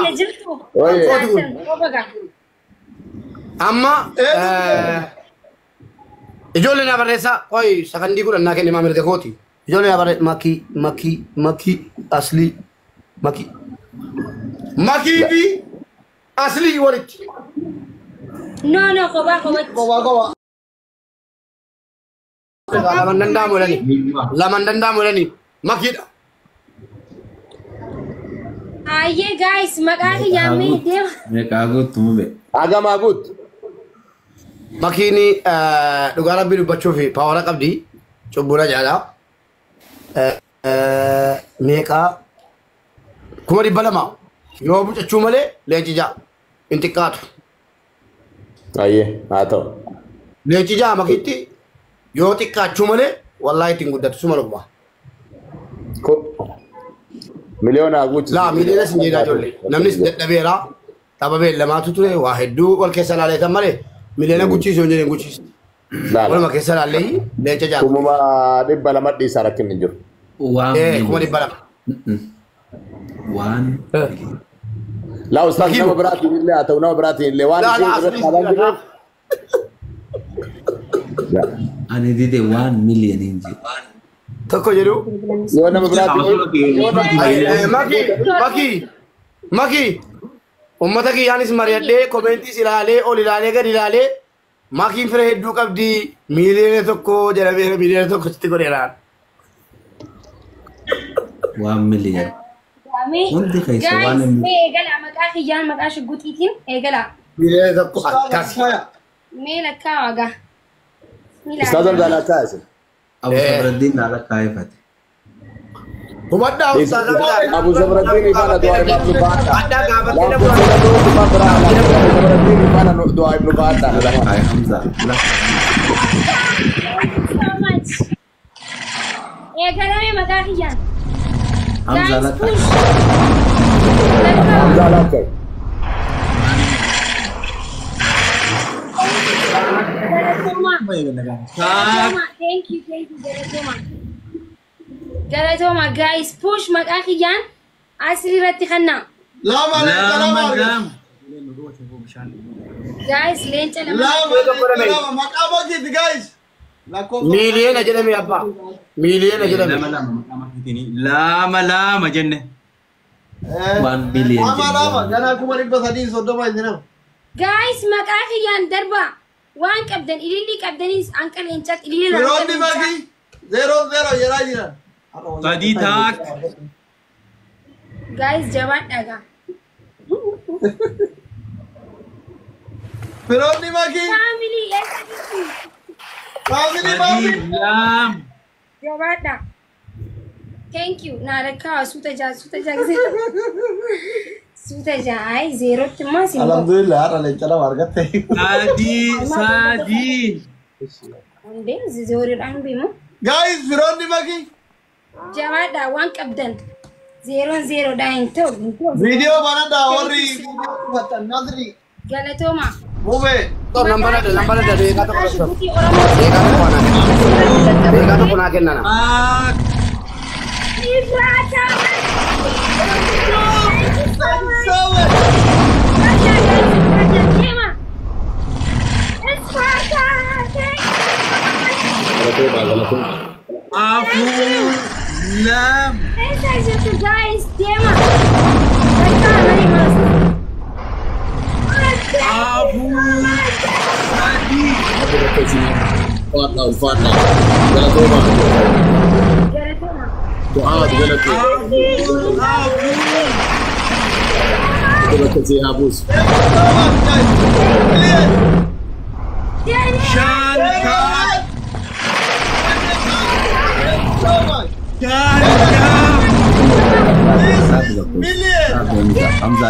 Amma ijoollee na barreessa qoy sakandii kudhan naa kenne mirga kooti. Ijoollee na barreessa maki asli maki. Makii fi asli walitti. No, kophaa. Laman danda'amu jedhani makiidha. Ayyee guys maqaa kiyyaa mee deema. Meeqaa guutu mube. Agamaa guutu. Makiini dhugaa rabbii dubbachuu fi paawara qabdi. Cubbuura jaalaa. Meeqaa 200,000 yoo bucachuu malee leenci ja'a. Intiqqaatu. Aye, atau. Leenci jaama kitti yoo xiqqaachuu malee wallaahi ittiin guddatu suma lukuma. Miliyoona guutti. Laa miliyoona sin jedhaa ijoollee. Namnis dadhabeera. Tapha beellamaatu ture waa hedduu wal keessa laaleetan malee miliyoona guchiisuu hin jedheen guchiisti. Waluma keessa laallee leenca jaama. Kumuma dhibba lama dhiisaa rakkin hin jiru. Kuma dhibba lama. Waan. Laa ustaas nama biraatiin illee haa ta'u nama biraatiin illee waan isheen irratti qaban jiruuf. Ani dide 1 million inji. Tokko jedhu. Yoo nama biraatiin. Maki. Ummata kiyyaanis mari'adhee koomentiis ilaalee ol ilaalee gad ilaalee makiin fira hedduu qabdi miliyoona tokko jedhamee miliyoona tokko sitti godheeraan. 1 million. Hundi keessa waan Guys, mee eegala maqaa kiyyaan maqaa shugguxiitiin eegala. Miliyoona tokko akkas. Mee lakkaa waagaa. Ustaaz Algaanaa kaase. Abu Sabraddiin naala kaayefate. Hubadhaa ustaaz Algaanaa. Abu Sabraddiin ifaana du'aa ibnu baadha. Addaa gaafatee Waan na gosa gadoo kuma biraa Abu Sabraddiin ifaana du'aa ibnu baadha. Hamza. So much. Eegala mee maqaa kiyyaan. Hamza Guys, lakka. push. Hamza lakka. Thank you, Galatoma, guys, push maqaa kiyyaan asirratti irratti kanna. Lama. Guys, leenca lama. Lama. Maqaa bakkiitti guys. Miliyoona jedhame abbaa. Miliyoona jedhame. Lama jenne. 1 billion. Lama. Ganaa kuma 330 inni nama. Guys, maqaa kiyyaan darba. Waan qabdan ilillii qabdanis anqa leencaatti ilillii Firoonni maqii 0-0 jedhaa jiran. Sadii taak. Guys, jabaadhaga. Firoonni maqii. Family, Family. Jabaadha. Thank you. Naalakaa suuta jaa. Suuta jaa. Ay, zeerotti immoo siin. Alhamdulillah, har'a leenca lama argatte. Sadii. Hundee zeeroodhaan beemu. Guys, firoonni maqii. Jabaadha waan qabdan. 0-0 hin ta'u. Viidiyoo banadhaa warri uffatan Nasri. Galatooma. Mubee. Nambara da deegaa tokko Maqaa tokko. shukutii Oromoo. Deegaa tokko naa kennana. Ifraata. Guys, tema. Fadna. Galatoma. Tuhan Galatoma si Habus. Hamza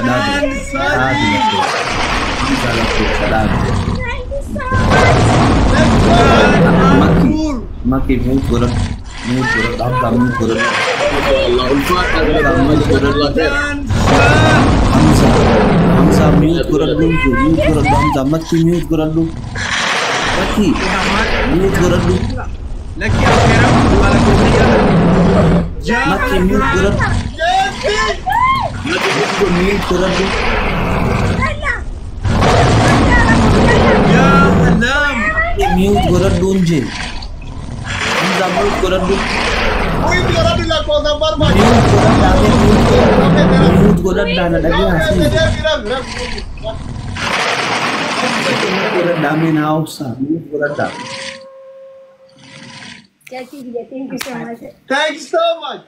Maki mute kurang Hamza mute kurang Hamza Maki mute kurang Maki mute kurang Maki mute kurang mute kurang mute kurang dunje Hamza mute kurang mute kurang dana lagi hasil kurang dami na hausa mute kurang dam Thank you so much. Thanks so much.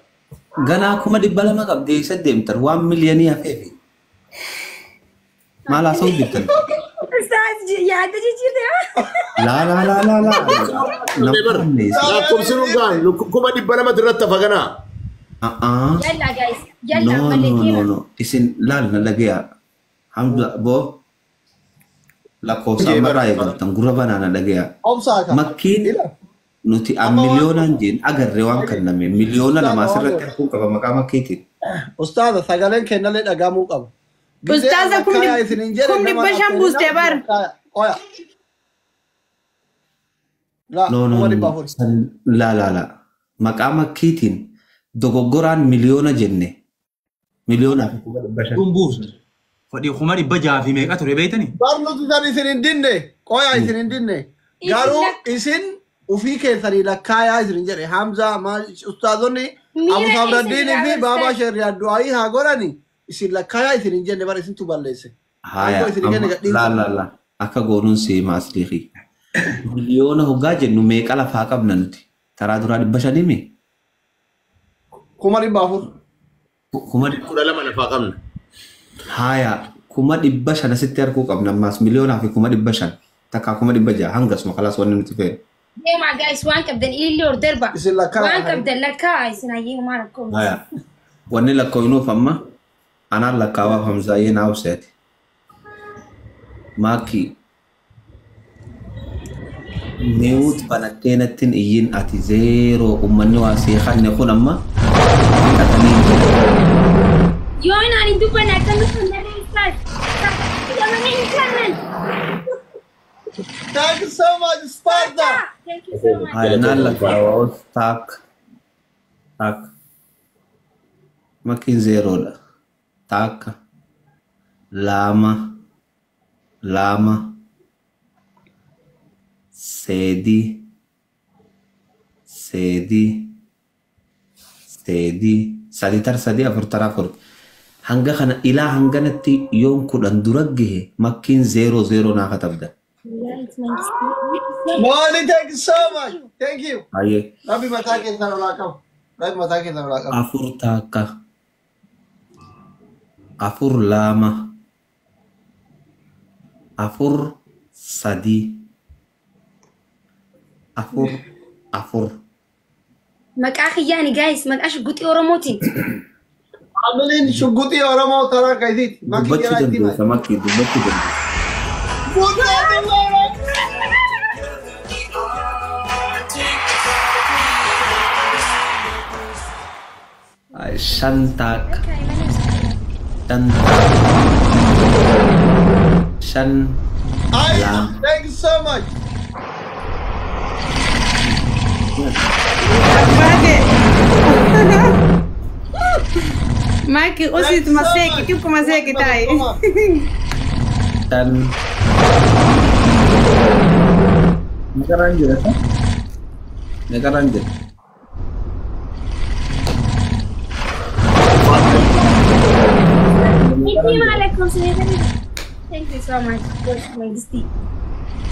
Gana aku mah dibala mah kab desa demter 1 million ya fevi malah sau ditan Ustaz, ya ada jijir ya. la Lakum sirungan, kuma di bana madrata fagana. Yalla guys, yalla no isin lal na lagi ya Hamza bo lakkoofsa ammarraa eegaltan gurra banaana dhagaya. Obsaaka. Makkiin nuti miliyoonaan jeen agarree waan kanname miliyoona lama asirratti arguun qaba maqaa makkiitiin. Ustaaza sagaleen kennallee dhagamuu qaba. Ustaaza kun dhibba shan buustee bar. Oya. La. Maqaa makkiitiin dogoggoraan miliyoona jenne. Miliyoona. Dumbuus. Fadhii kuma dhibba jaha fi meeqa ture beeytani? Barnooti san isin hin dinne. Qoya isin hin dinne. Garuu isin ufii keessanii lakkaayaa isin jedhe Hamza ustaazonni Abu Sabraddiin fi Baaba Shariyaa du'aayii haa godhani isin lakkaayaa isin hin jenne bara isintu balleesse. La. Akka goonuun si maasliiqi. Miliyoona hoggaa jennu meeqa lafaa qabna nuti? Taraa duraa 500 mi? 400. 12 lafaa qabna. Haya, 500 asitti arguu qabna ammaas miliyoonaa fi 500 takka 600 hangasuma kalaas wanni nuti fe'e. Deemaa guys waan qabdan illee ol darba. Waan qabdan lakkaa isin hayyee maal akkoo. Haya, wanni lakkooyinuuf amma anaan lakkaawaa Hamzaayyee naa obseeti. Maakii Mewut banattee nattiin iyyin ati zeeroo ummanni waa seeqanne kun amma yoo inaani dubbanne akkamitti hundee isaas Thank you so much, Sparta. Thank you so much. Ay, naan lakkaawaa tak. Makiin zeeroodha. Takka. Lama. Sadi tar sadi afur tara afur. Hanga kana ilaa hanganatti yoon kudhan dura gahe makkiin 00 naa katabda. Molly, thank you so much. Thank you. Aye. Rabbi mataa keessan olaa qabu. Afur takka. Afur lama. Afur sadi. Afur. Maqaa kiyyaani guys maqaa shugguxii Oromootiin. Amaliin shugguxii Oromoo taraa kayitiiti. Dubbachuu dandeessa makkii dubbachuu dandeessa. Shantak. Thank you so much. Maki, osit maseki, tipo maseki tai. Dan Nagaranjir. Thank you so much for my distinct.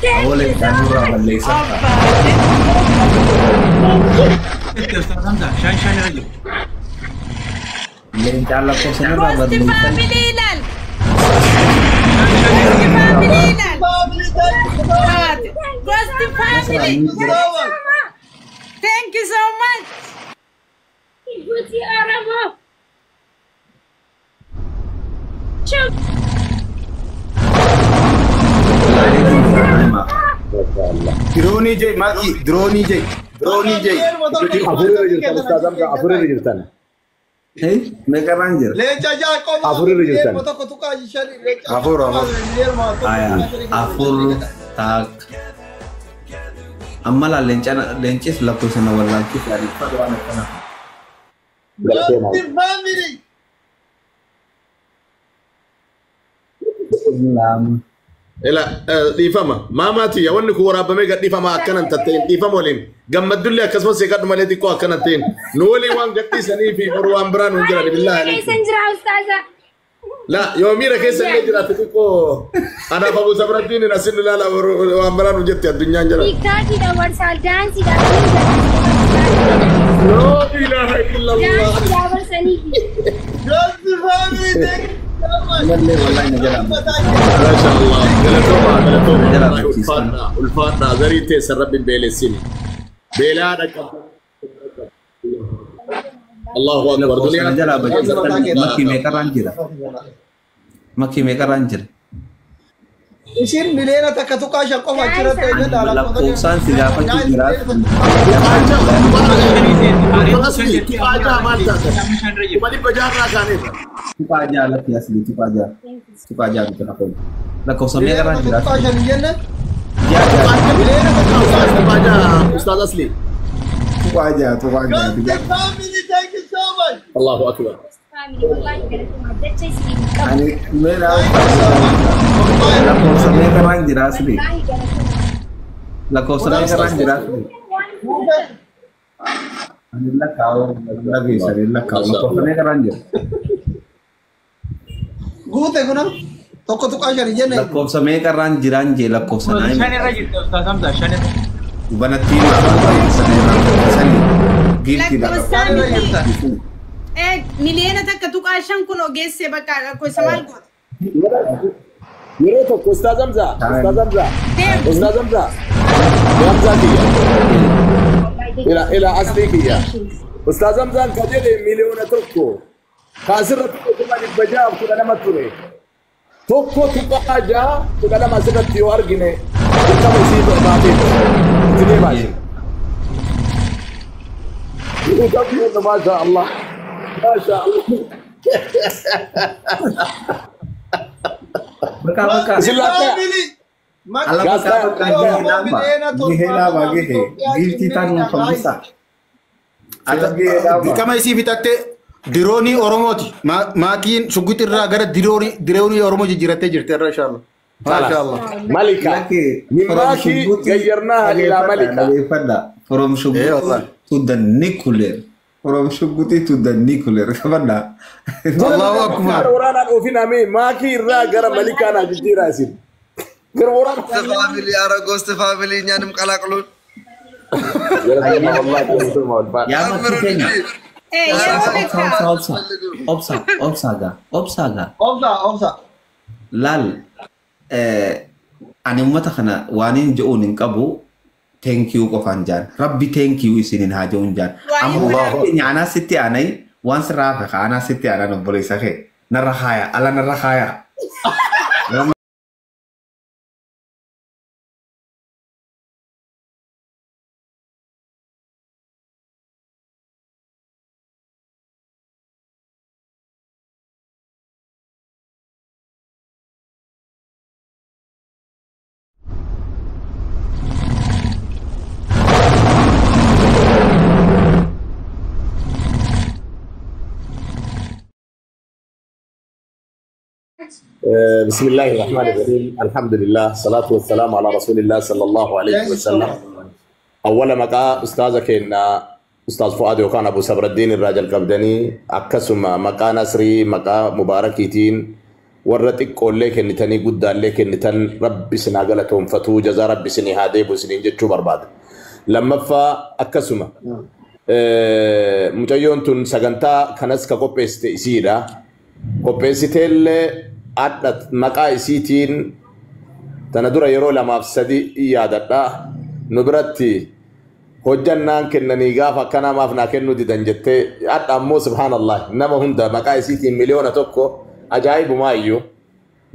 Boleh kanura Malaysia. Shan aja. Lencala ko sana Rosti family lal. Rosti family. Thank you so much. Ikuti Arabo. Chup. Droni J, Maki, Droni J. Afur jirtan. Hey, Mega Ranger. Lecha Jacob. Afur jirtan. Afur. Aya, afur tak. Amala lences la persona wallan ki ari padwana kana. Family. Lam. Ela difama mamati ya wanni ku warabame ga difama akanan tateen difama walin gammadulle akasma se gaduma leti ko akanan teen no wali wan gatti sani fi marwan bran unjira billahi alayhi Senjira ustaza. la yo mira ke sani jira ko ana babu sabradin rasul la wan bran unjetti adunya njara Ikati da warsal dance da. la ilaha illallah Da warsani. Just the family. Lalle wallahi najala. ما شاء الله الفاتحة زريتي سرب بيلسين بلادك الله أكبر Duniya jala ba maki me karanjira. isin miliyoona takka tuqaa shan qofa achirratti eenyudha lakkoofsaan si gaafachuu jira. Tuqaa jaalatti asli tuqaa jaalatti lakkoofsa. Lakkoofsa meeqa irraan jira? tuqaa shan jenne Ustaz Asli. Tuqaa jaa. family thank you so much Allahu Akbar. Ani meeqa lakkoofsa meeqa irraan jira asli? Lakkoofsa meeqa irraan jira asli? Ani lakkaa'u lakkoofsa meeqa irraan jira? guute kuna tokko tuqaa shan jenne Lakkoofsa meeqa irraan jiraan jee lakkoofsa naa Shan irra jirti Ustaz Hamza, shan irra. banatti miliyoona takka tuqaa shan kun ogeessee bakka lakkoofsa maal goota? Yeroo tokko Ustaz Hamza. Hamza kiyya. Ila Asli kiyya. Ustaz Hamzaan ka jedhe miliyoona tokko. Kaasirratti kuma dhibba ja'a kudha lama ture. Tokko tuqaa ja'a kudha lama asirratti yoo argine dirqama isii baatee itti deemaa jiru. Masha Allah. Masha Allah. Bakka. Isin laata? Ala bakka gihela bagehe gifti tanu famisa. Ala gihela Kama isi bitatte diroonii Oromooti. Maatiin shugguuti irraa gara diroonii Oromoo jijjiirattee jirti irra inshallah. Mashallah. Malika. Min Maki gayyarnaha ila Malika. From Shuguti to the nuclear. From Shuguti to the nuclear. Kabanda. Allahu Akbar. Orang ofin ame Maki irraa gara Malika na jijjiira isin. Gara orang family ara ghost family nyanum qalaqlun Ya maksudnya. Obsa. Lal. Ani ummata kana waanin je'uun hin qabu. Thank you qofaan jaan. Rabbi thank you isinin haa je'uun jaan. Amma anaa sitti aanay waan sirraa faqa anaa sitti aanaa obboleessa kee. Narra haaya. Ala narra haaya. بسم الله الرحمن الرحيم الحمد لله الصلاة والسلام على رسول الله صلى الله عليه وسلم أول مقا أستاذك إن أستاذ فؤاد وكان أبو صبر الدين الراجل قبدني أكسم مقا نصري مقا مباركيتين ورتك قول لك إن تاني قد لك إن تن رب سناقلتهم فتو جزا رب سني هادي بسنين جتشو برباد لما فا أكسم مجيون تن سغنتا كنس كقوبست إسيرا قوبستيل أدت مقا إسيتين تندور يرو لما فسدي يادتا نبرتي hojjannaan kennanii gaafa akkana maaf naa kennu didan jettee adda ammoo subhaanallah nama hunda maqaa isiitiin miliyoona tokko ajaa'ibumaa iyyuu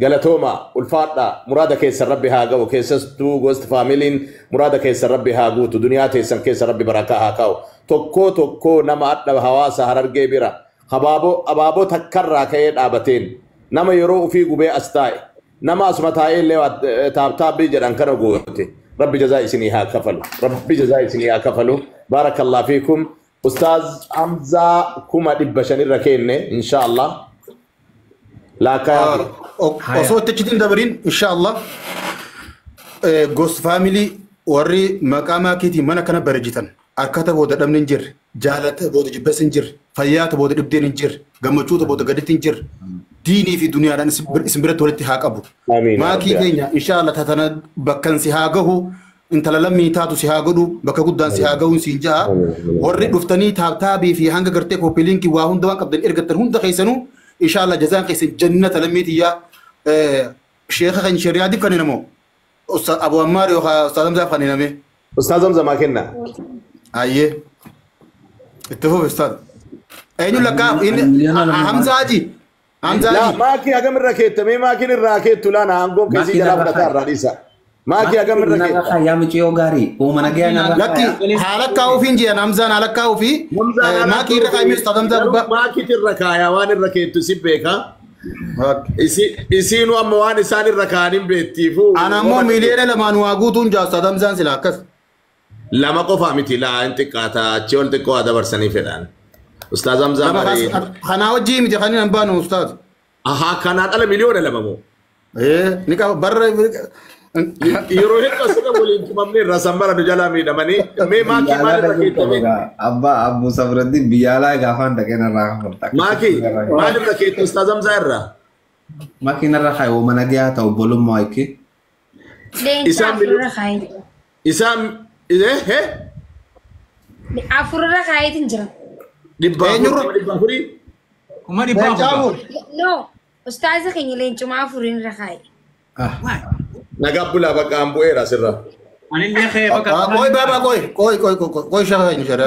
galatooma ulfaadha muraada keessan rabbi haa ga'u keessattuu gosti faamiliin muraada keessan rabbi haa guutu duniyaa teessan keessa rabbi barakaa haa kaa'u tokkoo nama adda hawaasa harargee bira abaaboo takkarraa ka'ee dhaabateen nama yeroo ufii gubee as taa'e nama asuma taa'ee illee taabtaabbii jedhan kana goote ربي جزائي سنيها كفلو ربي جزائي سنيها كفلو بارك الله فيكم أستاذ حمزة كما دبشن الركين إن شاء الله لا كان وصوت تجدين دبرين إن شاء الله غوست فاميلي وري مقاما كيتي مانا كان برجتن أركاتا بودا دم ننجر جالتا بودا جبس ننجر فياتا بودا دبدين ننجر غمچوتا بودا غدت ننجر ديني في دنيا دان اسمبرت ولتي هاقبو ما كي كينيا ان شاء الله تتنا بكن سيهاغو انت للمي تاتو سيهاغدو بك غدان سيهاغو سينجا وري دفتني تابتابي في هانغا غرتي كوبيلينكي واهون دوان قبدن ارغتن هون دخيسنو ان شاء الله جزاك خيس جنة لميتي يا شيخ خن شريعه كان نمو استاذ ابو عمار يا استاذ حمزه كان نمي استاذ حمزه ما كنا ايه اتفق استاذ اينو لك حمزه اجي لا ماكي أقام الركيت مي ماكي الركيت لا نانقوم كذي جلاب نتار رئيسا ماكي أقام الركيت يا مجيو غاري ومن أجينا لكن حالك كاوفين جي نمزان على كاوفي ماكي ركاي مستخدم ذا ماكي الركايا وان الركيت تسيبك isiinu amma waan isaan irra kaaniin beettiifu ana ammoo miliyoona lamaan waa guutuun jaastadam zaan sila akkas lama qofaa miti laa hin xiqqaata achi ol xiqqoo haa dabarsanii fedhaan ustaaz Hamzaa Marii kanaa wajjii miti kan hin baanu ustaaz ahaa kanaan ala miliyoona lama moo ni qaba barra yeroo hedduu asirra waliin tumamne irraa sanbara nu jalaa miidhamanii mee maakii maal irra keettame abbaa Abu Sabradin biyyaalaa gaafaan dhaqeen irraa hafurta maakii maal irra keettu ustaaz Hamzaa irraa maakii narra kaayi oomana gayaa ta'u bolummaa ekki isaan afurra kaayitin jira dhibba afurii kuma dhibba afur no ustaaza keenya leencuma afurin irra kaayi nagaa bulaa bakka an bu'eera sirra. Anillee kee bakka. Koi baba koi shaka hin shara.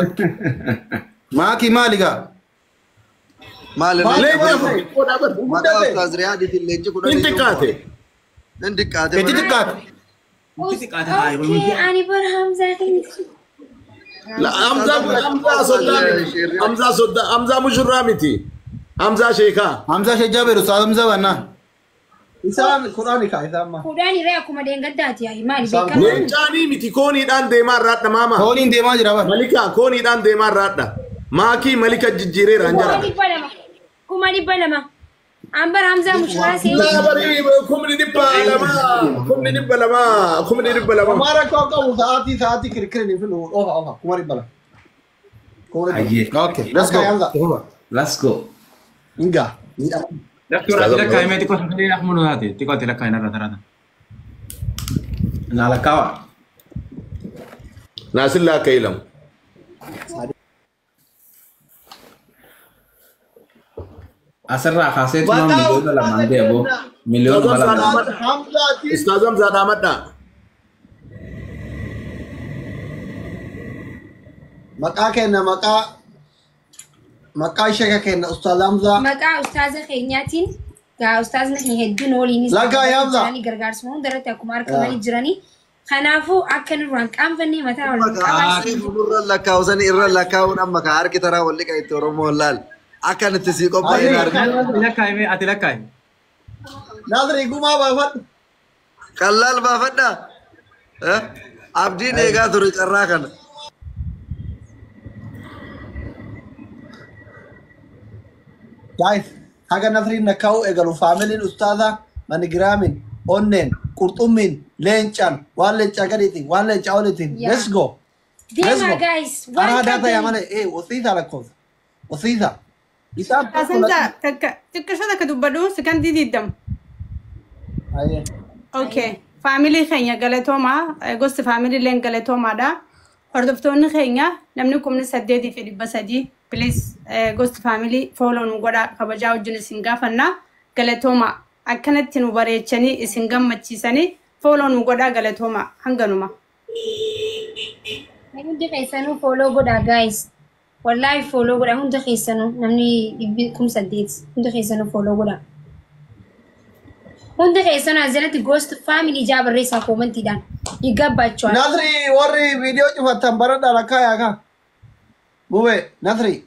Maaki maaliga. Maali. Maqaa ustaaz Riyaadiitiin leenci kudha Inti kaate. Inti kaate. Okay, ani bar Hamza keenya. La Hamza mushurraa miti. Hamza sheekaa. Hamza shee Jaabeer ustaaz Hamza wannaa. Isaan Quraani kaa isaan ma. Quraani ree akkuma deengaddaati yaa maali beekamu. Leencaanii miti kooniidhaan deemaa irraadha maama. Kooniin deemaa jira bara. Malika kooniidhaan deemaa irraadha. Maakii malika jijjiireera hin jara. Kuma dhibba lama. Ambar Hamza mushurraa seewu. Kumni dhibba lama. Mara koo qabu sa'aatii kirkirin fi ofa kuma dhibba lama. Okay, let's go. Inga. Doktor Atilakka himee xiqqoo sagalee akmunu taate xiqqoo Atilakka hin irra tarata. Naalakawa. Naasillaa akka ilamu. Asirraa kaasee tuma miliyoona lamaan deeboo miliyoona lamaan. Ustaaz Hamzaa dhaamadhaa. Maqaa kenna maqaa ishee kenna ustaaz Hamzaa. Maqaa ustaaza keenyaatiin gaa ustaazna keenya hedduun waliinis gargaarsuma hundarratti akkuma argamanii jiranii. Kanaafuu akka nurraan qaanfannee mataa wal qabaasanii. Irra lakkaa'usanii irra lakkaa'uun amma ka harki taraa wal liqa itti Oromoo laal. Akka nuti sii qophaa'ee arginu. Ati lakkaa'e. Naazrii gumaa baafadhu. Qallaal baafadhaa. Abdiin eegaa ture carraa kana. Guys, haga Naazriin nakkaa'u eegalu faamiliin ustaaza manigiraamin onneen qurxummiin leencaan waan leencaa gadiitiin waan leencaa oliitiin let's go. Deema guys. Araadaa ta'e amane wasiisa lakkoofsa wasiisa. Isaan xiqqashoo takka dubbadhu sekandii diddam. Okay. Faamilii keenya galatoomaa gosti faamilii leen galatoomaadha. Hordoftoonni keenya namni 8,300 please gosti faamilii follow nu godha kabajaa wajjin isin gaafanna galatooma akkanatti nu bareechanii isin gammachiisanii follow nu godha galatooma hanganuma. Hundi keessanuu follow godha guys. Wallahi follow godha hundi keessanuu namni 800 hundi keessanuu follow godha. Hundi keessanuu asirratti ghost family jaabarreessaa koomentiidhaan igabbaachuu. Naazrii warri viidiyoo cufattan baradhaa lakkaayaa kaa. Bube Naazrii.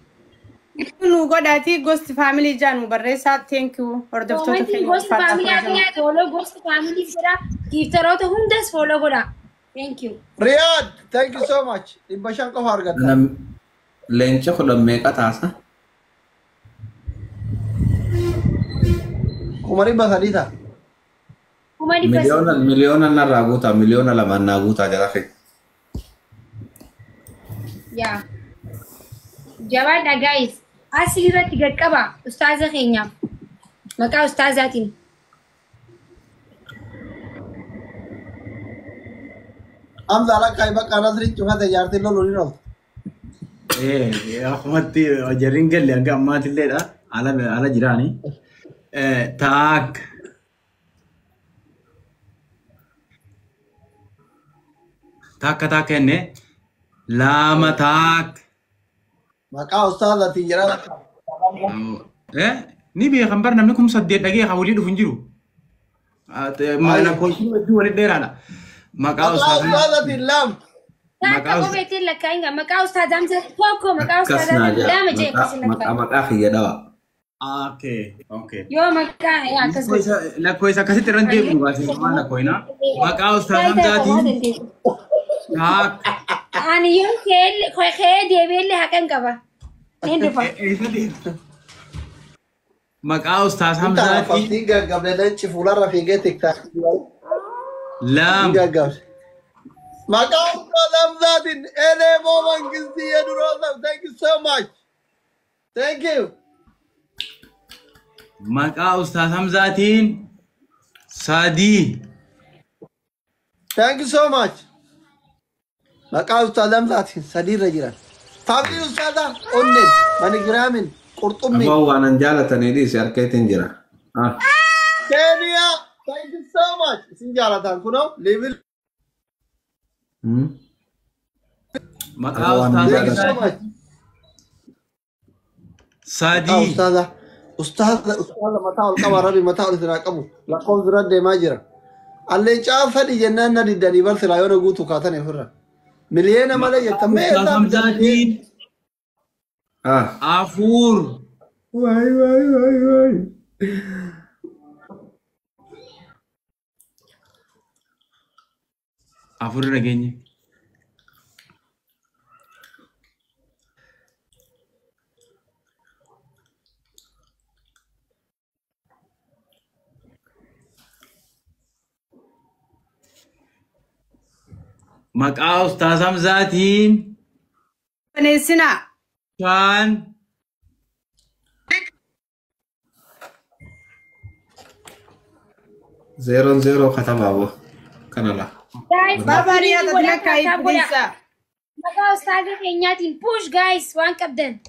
Nu godhaati ghost family jaanu barreessaa thank you hordoftoota keenya. Ghost family akka follow ghost family godha giftaroota hundas follow godha. Thank you. Riyad, thank you so much. Dhibba shan qofa argatta. Leenca kudhan meeqa taasa? Kuma dhibba sadii ta'a. Miliyoona narraa guutaa miliyoona lamaan naa guutaa jala fe. Yaa. Jabaadha guys. Asii irratti gaqqaba ustaaza keenyaaf. Maqaa ustaazaatiin. Hamza lakkaa'e bakka Naazriin cufate jaartiin loluun hin ooltu. Akkumatti jarriin galle hanga ammaatilleedha. Ala jiraani. Taak. Takka enne lama tak. Maqaa ustaazaatiin jira. نبي خبر نملكم صديق دقيقة وليد فنجرو ما أنا كنت بدو وليد دير أنا مقاو أستاذ اللام Kata ko betin la kainga maka ustaz Hamza koko maka ustaz Hamza dama je kasin la maka khiya dawa okay yo maka ya kasin la koisa kasi teran je bu wasi mana koina maka ustaz Hamza ti ha ani yo khel de bele hakan kaba nende fa maka ustaz Hamza ti فاستيقا قبل لا تشوفوا لها رفيقتك تاخذ لا Macau Salam Zadin, any moment is the end of thank you so much. Thank you. Maka Ustaz Hamzatin Sadi. Thank you so much. Maka Ustaz Hamzatin Sadi Rajiran. Family Ustaza, Onnen, Manigiramin, Kurtumi. Abaw anan jalatan ini siarketin jira. Kenya, thank you so much. Sinjalatan kuno, level. Maka Ustaz Sadi Ustaz mataul kamar mataul sinakamu laqom zirade majira alle chafa di jannana di dani bar sirayo gutu katane furra miliyena mala yatamme Hamzatin Afur Wai Afur nagenya Maka Ustaz Hamzatin Panesina kan zero kata babu kanala Barbariya tadlaka iblisa Maka ustaz kenyatin push guys wan kabden